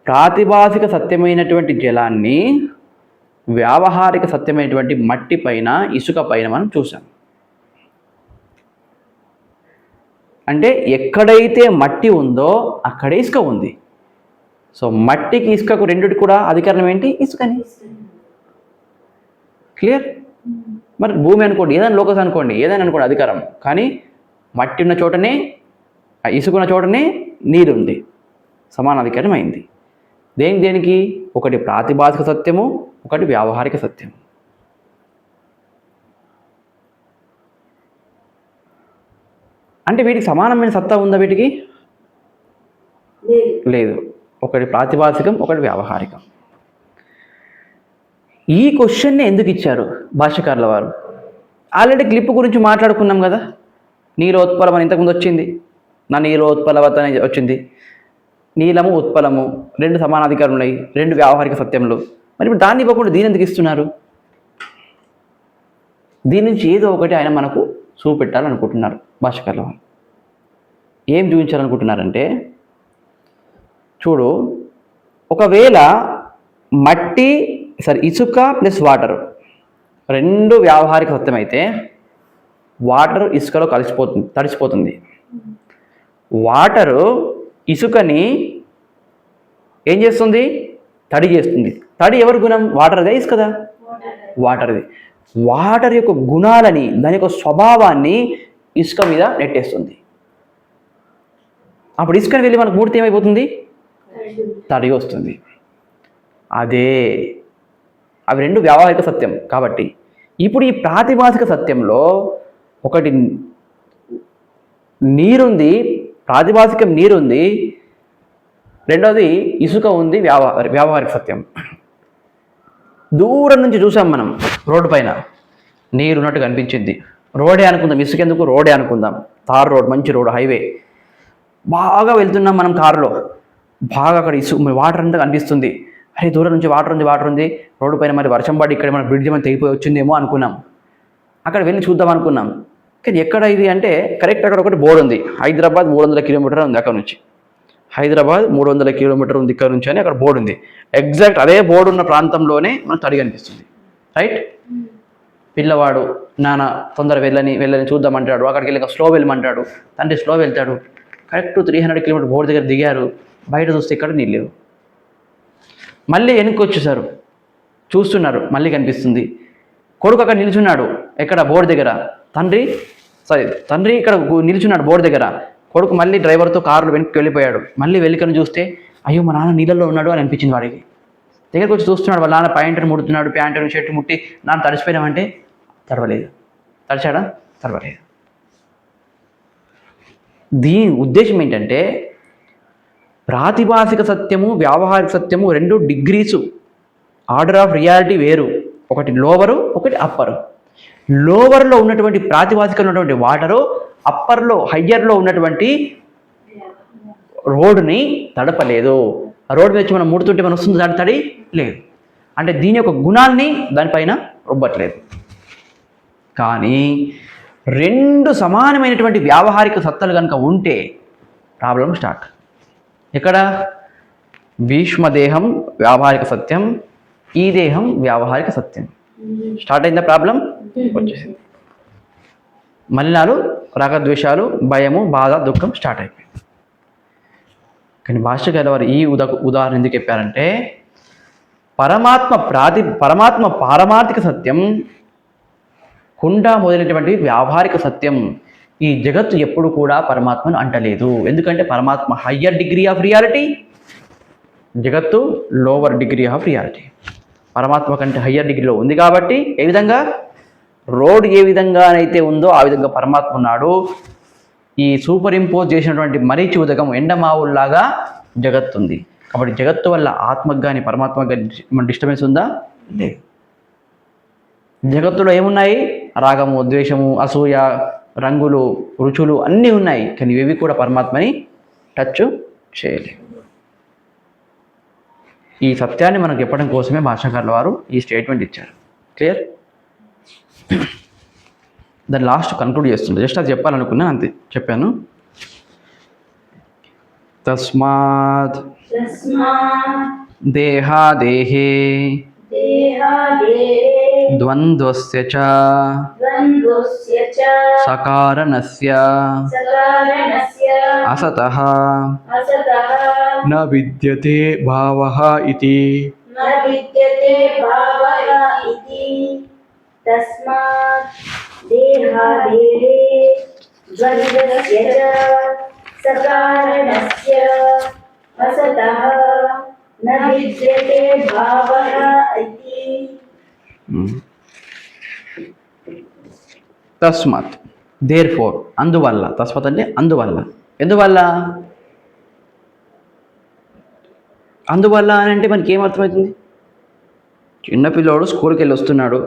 ప్రాతిభాసిక సత్యమైనటువంటి జలాన్ని వ్యావహారిక సత్యమైనటువంటి మట్టి పైన, ఇసుక పైన మనం చూసాం. అంటే ఎక్కడైతే మట్టి ఉందో అక్కడే ఇసుక ఉంది. సో మట్టికి ఇసుకకు రెండిటి కూడా అధికరణం ఏంటి? ఇసుకని. క్లియర్? మరి భూమి అనుకోండి, ఏదైనా లోకస్ అనుకోండి, ఏదైనా అనుకోండి అధికారం, కానీ మట్టి ఉన్న చోటనే ఇసుక ఉన్న చోటనే నీరు ఉంది, సమానాధికారం అయింది. దేనికి? ఒకటి ప్రాతిభాసిక సత్యము, ఒకటి వ్యావహారిక సత్యం. అంటే వీటికి సమానమైన సత్తా ఉందా? వీటికి లేదు. ఒకటి ప్రాతిభాసికం, ఒకటి వ్యావహారికం. ఈ క్వశ్చన్ని ఎందుకు ఇచ్చారు భాష్యకారుల వారు? ఆల్రెడీ క్లిప్ గురించి మాట్లాడుకున్నాం కదా. నీలోత్పలం అని ఇంతకుముందు వచ్చింది, నా నీలోత్పలవత అని వచ్చింది. నీలము ఉత్పలము రెండు సమానాధికారులు ఉన్నాయి, రెండు వ్యావహారిక సత్యములు. మరి ఇప్పుడు దాన్ని ఇవ్వకుండా దీని ఎందుకు ఇస్తున్నారు? దీని నుంచి ఏదో ఒకటి ఆయన మనకు చూపెట్టాలనుకుంటున్నారు భాష్యకారుల వారు. ఏం చూపించాలనుకుంటున్నారంటే, చూడు, ఒకవేళ ఇసుక ప్లస్ వాటర్ రెండు వ్యావహారిక సత్యం అయితే వాటర్ ఇసుకలో తడిసిపోతుంది. వాటరు ఇసుకని ఏం చేస్తుంది? తడి చేస్తుంది. తడి ఎవరి గుణం? వాటర్దే, ఇసుకదా? వాటర్ది. వాటర్ యొక్క గుణాలని, దాని యొక్క స్వభావాన్ని ఇసుక మీద నెట్టేస్తుంది. అప్పుడు ఇసుకని వెళ్ళి మనకు మూడితే ఏమైపోతుంది? తడి వస్తుంది. అవి రెండు వ్యావహారిక సత్యం. కాబట్టి ఇప్పుడు ఈ ప్రాతిభాసిక సత్యంలో ఒకటి నీరుంది, ప్రాతిభాసికం నీరుంది, రెండోది ఇసుక ఉంది, వ్యావహారిక సత్యం. దూరం నుంచి చూసాం మనం, రోడ్డు పైన నీరు ఉన్నట్టు కనిపించింది. రోడే అనుకుందాం, ఇసుక ఎందుకు, రోడే అనుకుందాం. తార్ రోడ్, మంచి రోడ్, హైవే. బాగా వెళ్తున్నాం మనం కారులో, బాగా అక్కడ వాటర్ అంతా కనిపిస్తుంది. అరే దూరం నుంచి వాటర్ ఉంది, రోడ్డు పైన మరి వర్షం పడి ఇక్కడ మన బ్రిడ్జ్ మన తెగిపోయి వచ్చిందేమో అనుకున్నాం. అక్కడ వెళ్ళి చూద్దాం అనుకున్నాం. కానీ ఎక్కడ ఇది అంటే కరెక్ట్ అక్కడ ఒకటి బోర్డు ఉంది, హైదరాబాద్ 300 కిలోమీటర్ ఉంది అక్కడ నుంచి, హైదరాబాద్ 300 కిలోమీటర్ ఉంది ఇక్కడ నుంచి అని అక్కడ బోర్డు ఉంది. ఎగ్జాక్ట్ అదే బోర్డు ఉన్న ప్రాంతంలోనే మనకు తడి కనిపిస్తుంది. రైట్? పిల్లవాడు నాన్న తొందర వెళ్ళని చూద్దామంటాడు. అక్కడికి వెళ్ళి స్లో వెళ్ళమంటాడు, తండ్రి స్లో వెళ్తాడు. కరెక్ట్ 300 కిలోమీటర్ బోర్డు దగ్గర దిగారు. బయట చూస్తే ఇక్కడ నీళ్ళు లేవు. మళ్ళీ వెనక్కి వచ్చేసారు, చూస్తున్నారు, మళ్ళీ కనిపిస్తుంది. కొడుకు అక్కడ నిల్చున్నాడు, ఎక్కడ? బోర్డు దగ్గర. తండ్రి ఇక్కడ నిల్చున్నాడు బోర్డు దగ్గర. కొడుకు మళ్ళీ డ్రైవర్తో కారులో వెనక్కి వెళ్ళిపోయాడు. మళ్ళీ వెళ్ళికని చూస్తే అయ్యో మా నాన్న నీళ్ళల్లో ఉన్నాడు అని అనిపించింది వాడికి. దగ్గరకు వచ్చి చూస్తున్నాడు, వాళ్ళ నాన్న ప్యాంటును ముడుతున్నాడు, ప్యాంటును షర్టు ముట్టి, నాన్న తడిసిపోయినామంటే తడవలేదు. తడిచాడా? తడవలేదు. దీని ఉద్దేశం ఏంటంటే, ప్రాతిభాసిక సత్యము, వ్యావహారిక సత్యము రెండు డిగ్రీసు, ఆర్డర్ ఆఫ్ రియాలిటీ వేరు. ఒకటి లోవరు, ఒకటి అప్పరు. లోవర్లో ఉన్నటువంటి ప్రాతిభాసికలో ఉన్నటువంటి వాటరు అప్పర్లో, హయ్యర్లో ఉన్నటువంటి రోడ్డుని తడపలేదు. ఆ రోడ్డు మీద మనం ముడుతుంటే మనం వస్తుంది, దాని తడి లేదు. అంటే దీని యొక్క గుణాన్ని దానిపైన రుబ్బట్లేదు. కానీ రెండు సమానమైనటువంటి వ్యావహారిక సత్తాలు కనుక ఉంటే ప్రాబ్లం స్టార్ట్. ఎక్కడ? భీష్మదేహం వ్యావహారిక సత్యం, ఈ దేహం వ్యావహారిక సత్యం. స్టార్ట్ అయిందా ప్రాబ్లం? వచ్చేసింది. మలినాలు, రాగద్వేషాలు, భయము, బాధ, దుఃఖం స్టార్ట్ అయిపోయింది. కానీ భాష్యకారుల వారు ఈ ఉదాహరణ ఎందుకు చెప్పారంటే, పరమాత్మ పారమార్థిక సత్యం, కుండ మొదలైనటువంటి వ్యావహారిక సత్యం. ఈ జగత్తు ఎప్పుడు కూడా పరమాత్మను అంటలేదు. ఎందుకంటే పరమాత్మ హయ్యర్ డిగ్రీ ఆఫ్ రియాలిటీ, జగత్తు లోవర్ డిగ్రీ ఆఫ్ రియాలిటీ. పరమాత్మ కంటే హయ్యర్ డిగ్రీలో ఉంది కాబట్టి, ఏ విధంగా రోడ్ ఏ విధంగానైతే ఉందో ఆ విధంగా పరమాత్మ ఉన్నాడు. ఈ సూపర్ ఇంపోజ్ చేసినటువంటి మరీచి ఉదకం, ఎండమావుల్లాగా జగత్తు ఉంది. కాబట్టి జగత్తు వల్ల ఆత్మకు కానీ పరమాత్మకు కానీ డిస్టర్బెన్స్ ఉందా? లేదు. జగత్తులో ఏమున్నాయి? రాగము, ద్వేషము, అసూయ, రంగులు, రుచులు అన్నీ ఉన్నాయి. కానీ ఇవి కూడా పరమాత్మని టచ్ చేయలేవు. ఈ సత్యాన్ని మనకు చెప్పడం కోసమే భాష్యకారుల వారు ఈ స్టేట్మెంట్ ఇచ్చారు. క్లియర్? దాన్ని లాస్ట్ కన్క్లూడ్ చేస్తుంది. జస్ట్ అది చెప్పాలనుకున్నాను, అంతే చెప్పాను. తస్మాత్ దేహాదేహే ద్వంద్వస్య చ ద్వంద్వస్య చ సకారణస్య సకారణస్య అసతః అసతః న విద్యతే భావః ఇతి. న విద్యతే భావః ఇతి. తస్మాత్ దేహాదేః ద్వంద్వస్య చ సకారణస్య అసతః న విద్యతే భావః ఇతి. తస్మాత్ దేర్ ఫోర్ అందువల్ల, తస్మాత్ అంటే అందువల్ల. ఎందువల్ల? అందువల్ల అని అంటే మనకి ఏమర్థమవుతుంది? చిన్నపిల్లోడు స్కూల్కి వెళ్ళి వస్తున్నాడు,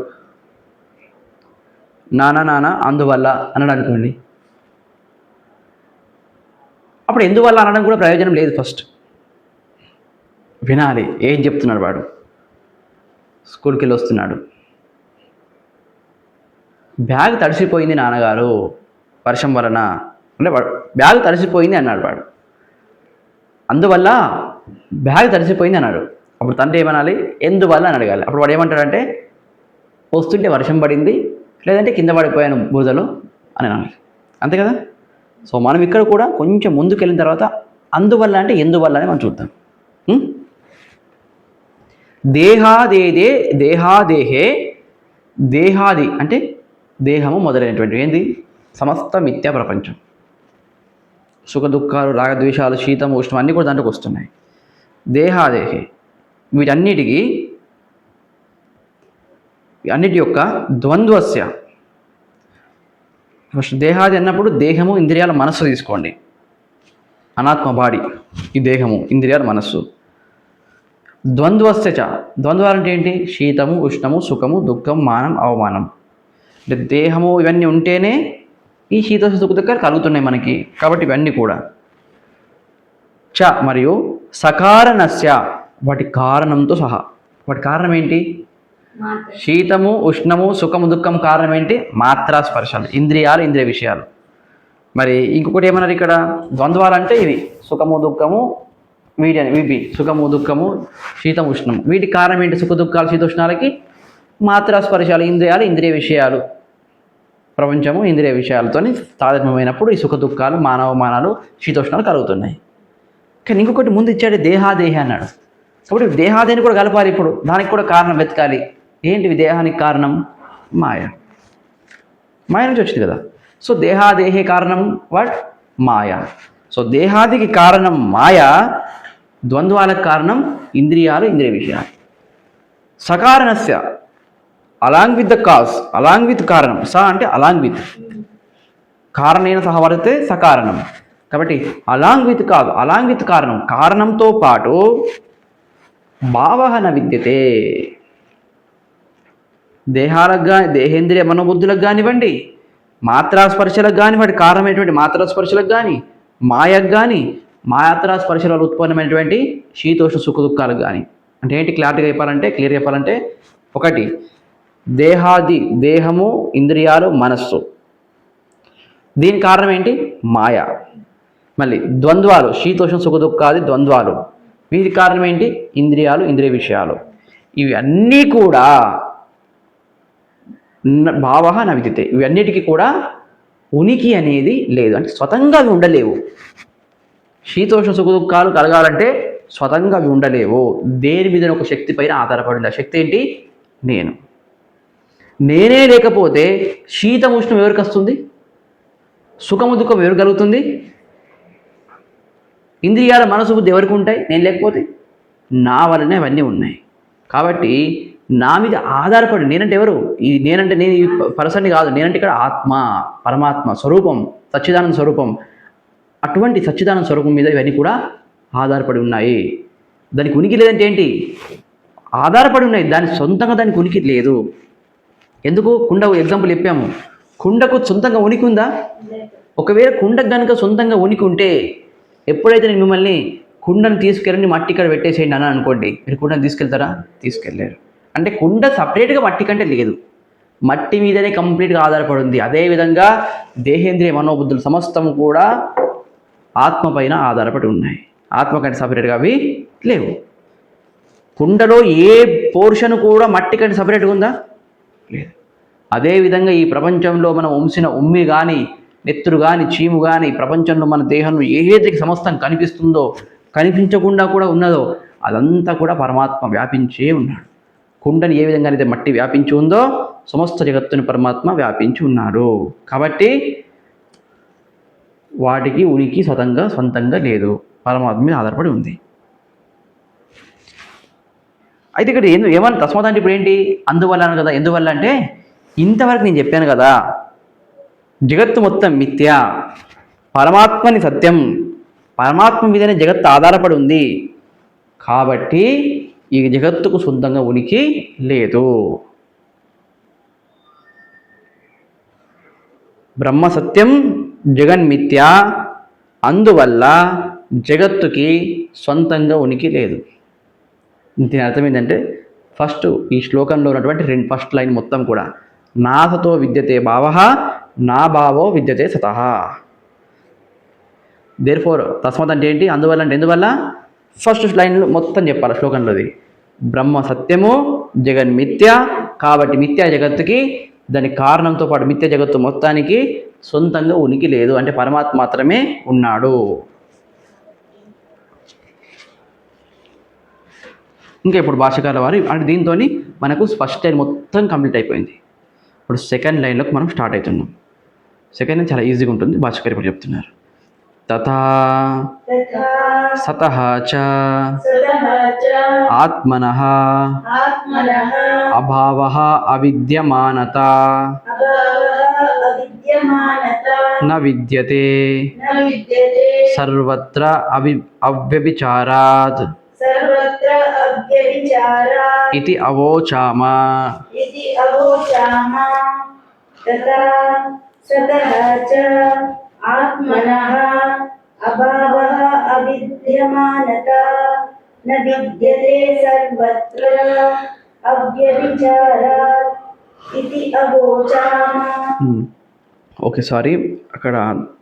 నాన్న అందువల్ల అన్నాడు అనుకోండి, అప్పుడు ఎందువల్ల అనడం కూడా ప్రయోజనం లేదు. ఫస్ట్ వినాలి ఏం చెప్తున్నాడు వాడు. స్కూల్కి వెళ్ళి వస్తున్నాడు, బ్యాగ్ తడిసిపోయింది నాన్నగారు వర్షం వలన అంటే వాడు బ్యాగ్ తడిసిపోయింది అన్నాడు వాడు. అందువల్ల బ్యాగ్ తడిసిపోయింది అన్నాడు. అప్పుడు తండ్రి ఏమనాలి? ఎందువల్ల అని అడగాలి. అప్పుడు వాడు ఏమంటాడంటే వస్తుంటే వర్షం పడింది, లేదంటే కింద పడిపోయాను బురదలో అని అనాలి. అంతే కదా? సో మనం ఇక్కడ కూడా కొంచెం ముందుకు వెళ్ళిన తర్వాత అందువల్ల అంటే ఎందువల్ల అని మనం చూద్దాం. దేహాదేదే దేహాదేహే, దేహాది అంటే దేహము మొదలైనటువంటి ఏంది? సమస్త మిథ్యా ప్రపంచం. సుఖ దుఃఖాలు, రాగద్వేషాలు, శీతం, ఉష్ణం అన్నీ కూడా దాంట్లోకి వస్తున్నాయి. దేహాదేహే వీటన్నిటికీ అన్నిటి యొక్క ద్వంద్వస్య. ఫస్ట్ దేహాది అన్నప్పుడు దేహము, ఇంద్రియాల, మనస్సు తీసుకోండి. అనాత్మ బాడీ ఈ దేహము, ఇంద్రియాల, మనస్సు. ద్వంద్వస్య చ ద్వంద్వాలు అంటే ఏంటి? శీతము, ఉష్ణము, సుఖము, దుఃఖం, మానం, అవమానం. అంటే దేహము ఇవన్నీ ఉంటేనే ఈ శీత సుఖ దుఃఖాలు కలుగుతున్నాయి మనకి. కాబట్టి ఇవన్నీ కూడా చ మరియు సకారణస్య వాటి కారణంతో సహా. వాటి కారణం ఏంటి? శీతము, ఉష్ణము, సుఖము, దుఃఖం కారణం ఏంటి? మాత్రా స్పర్శాలు, ఇంద్రియాలు, ఇంద్రియ విషయాలు. మరి ఇంకొకటి ఏమన్నారు ఇక్కడ? ద్వంద్వాలు అంటే ఇవి సుఖము, దుఃఖము, వీటి సుఖము, దుఃఖము, శీతం, ఉష్ణము. వీటి కారణం ఏంటి? సుఖ దుఃఖాలు, శీతోష్ణాలకి మాత్రా స్పర్శాలు, ఇంద్రియాలు, ఇంద్రియ విషయాలు. ప్రపంచము ఇంద్రియ విషయాలతో తాదాత్మ్యమైనప్పుడు ఈ సుఖ దుఃఖాలు, మానవమానాలు, శీతోష్ణాలు కలుగుతున్నాయి. కానీ ఇంకొకటి ముందు ఇచ్చాడు దేహాదేహి అన్నాడు. కాబట్టి దేహాదేహిని కూడా కలపాలి. ఇప్పుడు దానికి కూడా కారణం వెతకాలి. ఏంటివి దేహానికి కారణం? మాయ. మాయ నుంచి వచ్చింది కదా. సో దేహాదేహే కారణం వాట్? మాయ. సో దేహాదికి కారణం మాయ, ద్వంద్వాలకు కారణం ఇంద్రియాలు, ఇంద్రియ విషయాలు. సకారణస్య along with the cause, along with కారణం. స అంటే అలాంగ్ విత్, కారణేన సహ వర్తే సకారణం. కాబట్టి along with cause, along with కారణం, కారణంతో పాటు భావః న విద్యతే. దేహాలకు కానీ, దేహేంద్రియ మనోబుద్ధులకు కానివ్వండి, మాత్రాస్పర్శలకు కానీ, వాటి కారణమైనటువంటి మాత్రాస్పర్శలకు కానీ, మాయకు కానీ, మాత్రాస్పర్శల వల్ల ఉత్పన్నమైనటువంటి శీతోష్ణ సుఖ దుఃఖాలకు కానీ. అంటే ఏంటి? క్లియర్గా చెప్పాలంటే ఒకటి దేహాది, దేహము, ఇంద్రియాలు, మనస్సు. దీని కారణం ఏంటి? మాయ. మళ్ళీ ద్వంద్వాలు, శీతోష్ణ సుఖ దుఃఖాది ద్వంద్వాలు. వీటి కారణం ఏంటి? ఇంద్రియాలు, ఇంద్రియ విషయాలు. ఇవి అన్నీ కూడా భావః న విద్యతే. ఇవన్నిటికీ కూడా ఉనికి అనేది లేదు. అంటే స్వతంగా అవి ఉండలేవు. శీతోష్ణ సుఖ దుఃఖాలు కలగాలంటే స్వతంగా అవి ఉండలేవు. దేని మీద ఒక శక్తి పైన ఆధారపడింది. ఆ శక్తి ఏంటి? నేనే లేకపోతే శీతం, ఉష్ణం ఎవరికి వస్తుంది? సుఖము, దుఃఖం ఎవరు కలుగుతుంది? ఇంద్రియాల, మనసు, బుద్ధి ఎవరికి ఉంటాయి నేను లేకపోతే? నా వల్లనే అవన్నీ ఉన్నాయి. కాబట్టి నా మీద ఆధారపడి, నేనంటే ఎవరు? నేనంటే నేను ఈ పర్సన్ని కాదు. నేనంటే ఇక్కడ ఆత్మ, పరమాత్మ స్వరూపం, సచ్చిదానంద స్వరూపం. అటువంటి సచ్చిదానంద స్వరూపం మీద ఇవన్నీ కూడా ఆధారపడి ఉన్నాయి. దానికి ఉనికి లేదంటే ఏంటి? ఆధారపడి ఉన్నాయి. సొంతంగా దానికి ఉనికి లేదు. ఎందుకు? కుండ ఎగ్జాంపుల్ చెప్పాము. కుండకు సొంతంగా ఉనికి ఉందా? ఒకవేళ కుండకు కనుక సొంతంగా ఉనికి ఉంటే, ఎప్పుడైతే నేను మిమ్మల్ని కుండను తీసుకెళ్ళండి మట్టి ఇక్కడ పెట్టేసేయండి అని అనుకోండి, మీరు కుండను తీసుకెళ్తారా? తీసుకెళ్ళారు. అంటే కుండ సపరేట్గా మట్టి కంటే లేదు, మట్టి మీదనే కంప్లీట్గా ఆధారపడి ఉంది. అదేవిధంగా దేహేంద్రియ మనోబుద్ధులు సమస్తం కూడా ఆత్మ పైన ఆధారపడి ఉన్నాయి. ఆత్మ కంటే సపరేట్గా అవి లేవు. కుండలో ఏ పోర్షన్ కూడా మట్టి కంటే సపరేట్గా ఉందా? లేదు. అదేవిధంగా ఈ ప్రపంచంలో మనం ఉంచిన ఉమ్మి కానీ నెత్తురు కానీ చీము కానీ ప్రపంచంలో మన దేహంలో ఏదైతే సమస్తం కనిపిస్తుందో కనిపించకుండా కూడా ఉన్నదో అదంతా కూడా పరమాత్మ వ్యాపించే ఉన్నాడు. కుండని ఏ విధంగా అయితే మట్టి వ్యాపించి ఉందో సమస్త జగత్తుని పరమాత్మ వ్యాపించి ఉన్నాడు. కాబట్టి వాటికి ఉనికి సొంతంగా లేదు, పరమాత్మ మీద ఆధారపడి ఉంది. అయితే ఇక్కడ ఏమన్నా తస్మాత్ అంటే ఇప్పుడు ఏంటి? అందువల్ల కదా. ఎందువల్ల అంటే ఇంతవరకు నేను చెప్పాను కదా, జగత్తు మొత్తం మిథ్య, పరమాత్మని సత్యం, పరమాత్మ మీదనే జగత్తు ఆధారపడి ఉంది. కాబట్టి ఈ జగత్తుకు సొంతంగా ఉనికి లేదు. బ్రహ్మ సత్యం, జగన్మిథ్య, అందువల్ల జగత్తుకి సొంతంగా ఉనికి లేదు. దీని అర్థం ఏంటంటే ఫస్ట్ ఈ శ్లోకంలో ఉన్నటువంటి ఫస్ట్ లైన్ మొత్తం కూడా నాసతో విద్యతే భావః నా భావో విద్యతే సతః. దేర్ఫోర్ తస్మాత్ అంటే ఏంటి? అందువల్ల అంటే ఎందువల్ల? ఫస్ట్ లైన్లో మొత్తం చెప్పాలి శ్లోకంలోది. బ్రహ్మ సత్యము, జగన్ మిథ్య, కాబట్టి మిథ్యా జగత్తుకి దాని కారణంతో పాటు మిథ్య జగత్తు మొత్తానికి సొంతంగా ఉనికి లేదు, అంటే పరమాత్మ మాత్రమే ఉన్నాడు. ఇంకా ఇప్పుడు భాష్యకారుల వారు అంటే దీంతో మనకు ఫస్ట్ లైన్ మొత్తం కంప్లీట్ అయిపోయింది. ఇప్పుడు సెకండ్ లైన్లోకి మనం స్టార్ట్ అవుతున్నాం. సెకండ్ లైన్ చాలా ఈజీగా ఉంటుంది. భాష్యకారు ఇప్పుడు చెప్తున్నారు. తథా సతః చ ఆత్మనః అభావః అవిద్యమానత న విద్యతే సర్వత్ర అవ్యభిచారాత్ ఇతి అవోచామ. ఆత్మనః అభావః అవిద్యమానత న విద్యతే సర్వత్ర అవ్యభిచారాత్ ఇతి అవోచామ. ఓకే, సారీ, అక్కడ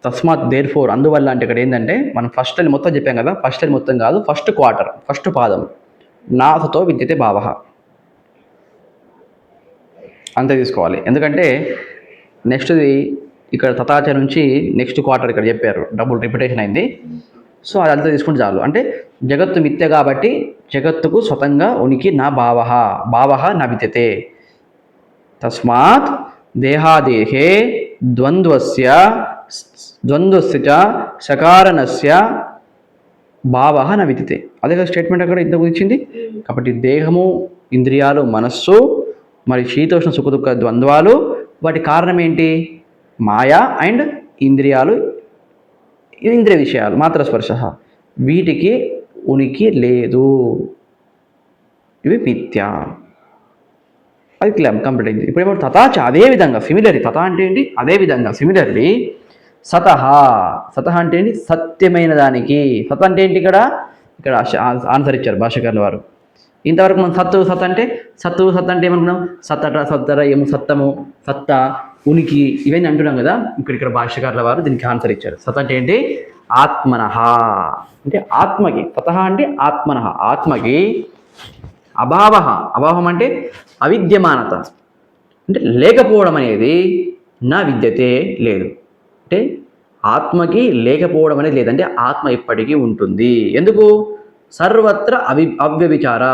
తస్మాత్ దేర్ ఫోర్ అందువల్ల అంటే ఇక్కడ ఏంటంటే మనం ఫస్ట్ లైన్ మొత్తం చెప్పాం కదా. ఫస్ట్ లైన్ మొత్తం కాదు, ఫస్ట్ క్వార్టర్, ఫస్ట్ పాదం నాసతో విద్యతే భావః అంతే తీసుకోవాలి. ఎందుకంటే నెక్స్ట్ది ఇక్కడ తథాచ నుంచి నెక్స్ట్ క్వార్టర్ ఇక్కడ చెప్పారు, డబుల్ రిపిటేషన్ అయింది. సో అదంతా తీసుకుంటే చాలు. అంటే జగత్తు మిథ్య కాబట్టి జగత్తుకు స్వతంగా ఉనికి నా భావః నా విద్యతే. తస్మాత్ దేహాదేహే ద్వంద్వస్య చ సకారణస్య భావః న విద్యతే. అదే కదా స్టేట్మెంట్ అక్కడ ఇంతకు ఇచ్చింది. కాబట్టి దేహము, ఇంద్రియాలు, మనస్సు, మరి శీతోష్ణ సుఖదుఖ ద్వంద్వాలు, వాటి కారణం ఏంటి? మాయా అండ్ ఇంద్రియాలు, ఇంద్రియ విషయాలు, మాత్రస్పర్శ, వీటికి ఉనికి లేదు, ఇవి మిథ్య. అది కంప్లీట్ అయింది. ఇప్పుడు ఏమో తథాచ అదేవిధంగా సిమిలర్లీ, తథా అంటే ఏంటి? అదేవిధంగా సిమిలర్లీ సతః అంటే ఏంటి? సత్యమైన దానికి. సత్ అంటే ఏంటి? ఇక్కడ ఆన్సర్ ఇచ్చారు భాష్యకారుల వారు. ఇంతవరకు మనం సత్ అంటే ఏమనుకున్నాం? సత్తర ఏమో సత్తము, సత్త, ఉనికి, ఇవన్నీ అంటున్నాం కదా. ఇక్కడ భాష్యకారుల వారు దీనికి ఆన్సర్ ఇచ్చారు. సత్ అంటే ఏంటి? ఆత్మనః అంటే ఆత్మకి. తతః అంటే ఆత్మనః ఆత్మకి. అభావం అంటే అవిద్యమానత అంటే లేకపోవడం అనేది నా విద్యతే లేదు. అంటే ఆత్మకి లేకపోవడం అనేది లేదంటే ఆత్మ ఎప్పటికీ ఉంటుంది. ఎందుకు? సర్వత్ర అవ్యభిచారా,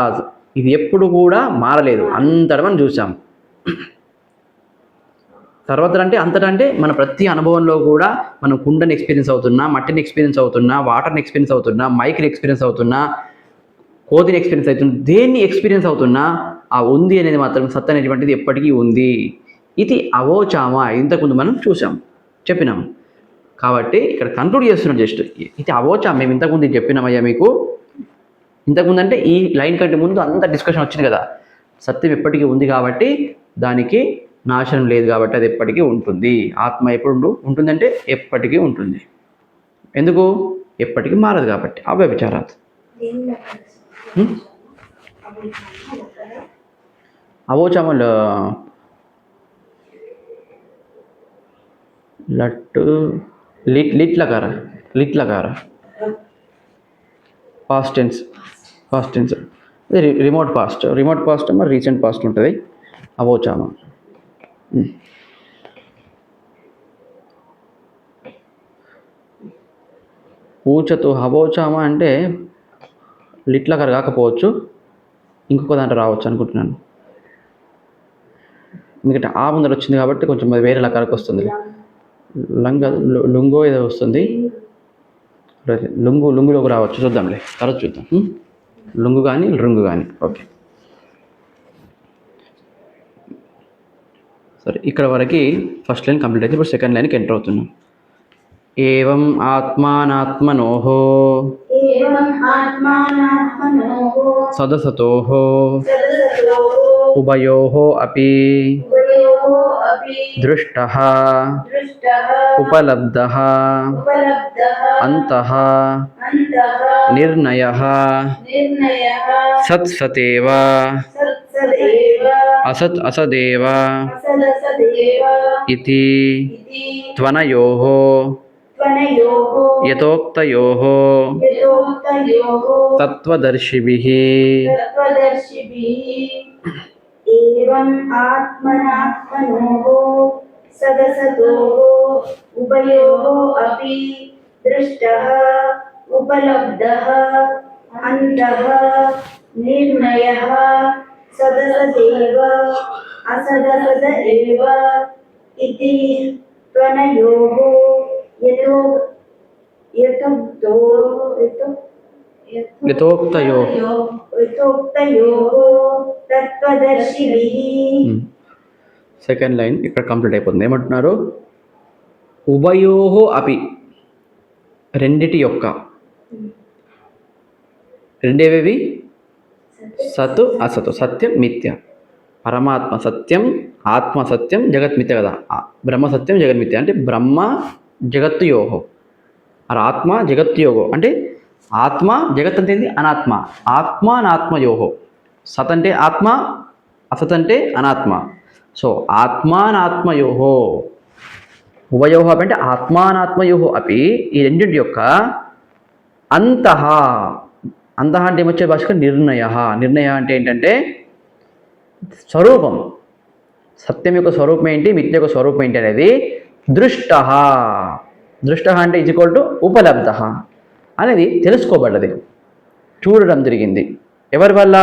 ఇది ఎప్పుడు కూడా మారలేదు, అంతటా మనం చూసాం. సర్వత్ర అంటే అంతటా అంటే మన ప్రతి అనుభవంలో కూడా మనం కుండని ఎక్స్పీరియన్స్ అవుతున్నా, మట్టిని ఎక్స్పీరియన్స్ అవుతున్నా, వాటర్ని ఎక్స్పీరియన్స్ అవుతున్నా, మైక్ని ఎక్స్పీరియన్స్ అవుతున్నా, కోతిని ఎక్స్పీరియన్స్ అవుతున్నా, దేన్ని ఎక్స్పీరియన్స్ అవుతున్నా ఆ ఉంది అనేది మాత్రం సత్ అనేటువంటిది ఎప్పటికీ ఉంది. ఇది అవోచామ, ఇంతకుముందు మనం చెప్పినాం. కాబట్టి ఇక్కడ కంక్లూడ్ చేస్తున్నాం. జస్ట్ ఇది అవోచామ, మేము ఇంతకుముందు చెప్పినామయ్యా మీకు. ఇంతకుముందు అంటే ఈ లైన్ కంటే ముందు అంత డిస్కషన్ వచ్చింది కదా. సత్యం ఎప్పటికీ ఉంది కాబట్టి దానికి నాశనం లేదు, కాబట్టి అది ఎప్పటికీ ఉంటుంది. ఆత్మ ఎప్పుడు ఉంటుందంటే ఎప్పటికీ ఉంటుంది. ఎందుకు? ఎప్పటికీ మారదు కాబట్టి. అవ్యభిచారాత్. అవోచామలు లట్టు లిట్లకార పాస్ట్ టెన్స్ రిమోట్ పాస్ట్ మరి రీసెంట్ పాస్ట్ ఉంటుంది అవోచామ. ఊచతు హవోచామా అంటే లిట్లకర్ కాకపోవచ్చు, ఇంకొక దాంట్లో రావచ్చు అనుకుంటున్నాను. ఎందుకంటే ఆ ముందర వచ్చింది కాబట్టి కొంచెం అది వేరే లకారకు వస్తుంది. లుంగో ఏదో వస్తుంది. లుంగులోకి రావచ్చు, చూద్దాంలే, తర్వాత చూద్దాం. లుంగు కానీ రుంగు కానీ. ఓకే, సరే, ఇక్కడ వరకు ఫస్ట్ లైన్ కంప్లీట్ అయితే ఇప్పుడు సెకండ్ లైన్కి ఎంటర్ అవుతున్నాం. ఏవం ఆత్మానాత్మనోః సదసతోః ఉభయోః అపి దృష్టః ఉపలబ్ధః అంతః నిర్ణయః సత్ సతేవ అసత్ అసదేవ ఇతి త్వనయోః యథోక్తయోః తత్వదర్శిభిః. ఏవం ఆత్మనాత్మనోః సదసతోః ఉభయోః అపి దృష్టః ఉపలబ్ధః అంతః నిర్ణయః సదసదేవ అసదసద ఏవ ఇతి త్వనయోః యథోక్తయోః తత్వదర్శిభిః. సెకండ్ లైన్ ఇక్కడ కంప్లీట్ అయిపోతుంది. ఏమంటున్నారు? ఉభయోః అపి, రెండిటి యొక్క, రెండేవేవి? సత్ అసత్, సత్యం మిథ్య. పరమాత్మ సత్యం, ఆత్మ సత్యం, జగత్ మిథ్య కదా. బ్రహ్మ సత్యం, జగత్ మిథ్య అంటే బ్రహ్మ జగత్తు యోహో, మరి ఆత్మ జగత్తు యోగో అంటే ఆత్మ జగత్ అంటే ఏంది? అనాత్మ. ఆత్మానాత్మయోహో, సత్ అంటే ఆత్మ, అసత్ అంటే అనాత్మ. సో ఆత్మానాత్మయోహో ఉభయోహ అంటే ఆత్మానాత్మయోహో అపి, ఈ రెండింటి యొక్క అంతః, అంతః అంటే ఏమొచ్చే భాషకు నిర్ణయ. నిర్ణయ అంటే ఏంటంటే స్వరూపం, సత్యం యొక్క స్వరూపం ఏంటి, మిథ్య యొక్క స్వరూపం ఏంటి అనేది దృష్ట. దృష్ట అంటే ఈజ్ ఈక్వల్ టు ఉపలబ్ధ అనేది తెలుసుకోబడ్డది, చూడడం జరిగింది. ఎవరి వల్ల?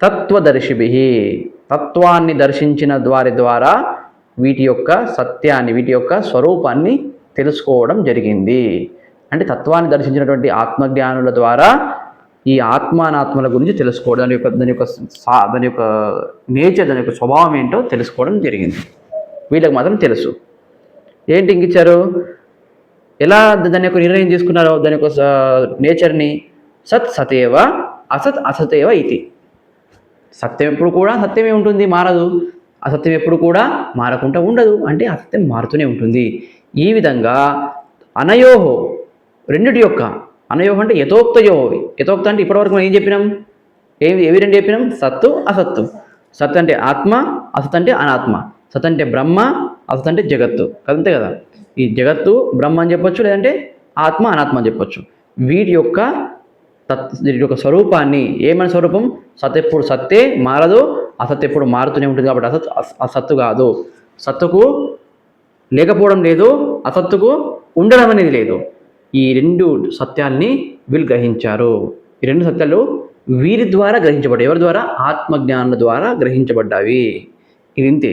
తత్వదర్శిభిః, తత్వాన్ని దర్శించిన వారి ద్వారా వీటి యొక్క సత్యాన్ని, వీటి యొక్క స్వరూపాన్ని తెలుసుకోవడం జరిగింది. అంటే తత్వాన్ని దర్శించినటువంటి ఆత్మజ్ఞానుల ద్వారా ఈ ఆత్మానాత్మల గురించి తెలుసుకోవడం, దాని యొక్క నేచర్, దాని యొక్క స్వభావం ఏంటో తెలుసుకోవడం జరిగింది. వీళ్ళకి మాత్రం తెలుసు. ఏంటి ఇంకిచ్చారు? ఎలా దాని యొక్క నిర్ణయం తీసుకున్నారో, దాని యొక్క నేచర్ని? సత్ సతేవ అసత్ అసతేవ ఇది. సత్యం ఎప్పుడు కూడా సత్యమే ఉంటుంది, మారదు. అసత్యం ఎప్పుడు కూడా మారకుండా ఉండదు, అంటే అసత్యం మారుతూనే ఉంటుంది. ఈ విధంగా అనయోహో, రెండిటి యొక్క, అనయోహ అంటే యథోక్తయోహో. యథోక్త అంటే ఇప్పటివరకు మనం ఏం చెప్పినాం? ఏవి రెండు చెప్పినాం? సత్తు అసత్తు. సత్ అంటే ఆత్మ, అసత్ అంటే అనాత్మ. సత్ అంటే బ్రహ్మ, అసత్ అంటే జగత్తు. అంతే కదా. ఈ జగత్తు బ్రహ్మ అని చెప్పొచ్చు, లేదంటే ఆత్మ అనాత్మ అని చెప్పొచ్చు. వీటి యొక్క స్వరూపాన్ని, ఏమైనా స్వరూపం? సత్ ఎప్పుడు సత్తే మారదు, అసత్ ఎప్పుడు మారుతూనే ఉంటుంది. కాబట్టి అసత్తు కాదు. సత్తుకు లేకపోవడం లేదు, అసత్తుకు ఉండడం అనేది లేదు. ఈ రెండు సత్యాల్ని వీళ్ళు గ్రహించారు. ఈ రెండు సత్యాలు వీరి ద్వారా గ్రహించబడ్డాయి. ఎవరి ద్వారా? ఆత్మజ్ఞానుల ద్వారా గ్రహించబడ్డావి. ఇది ఇంతే.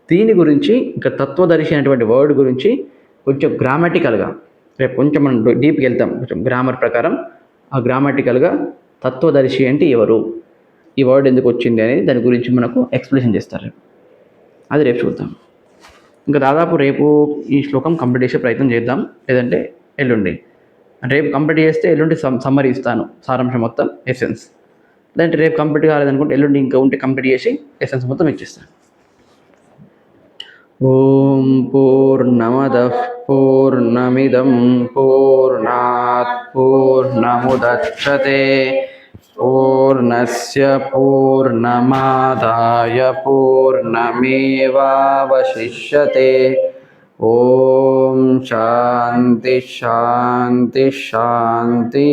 దీని గురించి ఇంకా తత్వదర్శి అనేటువంటి వర్డ్ గురించి కొంచెం గ్రామాటికల్గా, రేపు కొంచెం మనం డీప్కి వెళ్తాం, కొంచెం గ్రామర్ ప్రకారం. ఆ గ్రామాటికల్గా తత్వదర్శి అంటే ఎవరు, ఈ వర్డ్ ఎందుకు వచ్చింది అనేది దాని గురించి మనకు ఎక్స్ప్లెనేషన్ చేస్తారు. అది రేపు చూద్దాం. ఇంకా దాదాపు రేపు ఈ శ్లోకం కంప్లీట్ చేసే ప్రయత్నం చేద్దాం, లేదంటే ఎల్లుండి. రేపు కంప్లీట్ చేస్తే ఎల్లుండి సమ్మరీ ఇస్తాను, సారాంశం మొత్తం, ఎసెన్స్. లేదంటే రేపు కంప్లీట్ కాలేదనుకుంటే ఎల్లుండి ఇంకా ఉంటే కంప్లీట్ చేసి ఎసెన్స్ మొత్తం ఇచ్చేస్తాను. ఓం పూర్ణమదః పూర్ణమిదం పూర్ణాత్ పూర్ణముదచ్యతే పూర్ణస్య పూర్ణమాదాయ పూర్ణమేవావశిష్యతే. ఓం శాంతి శాంతి శాంతి.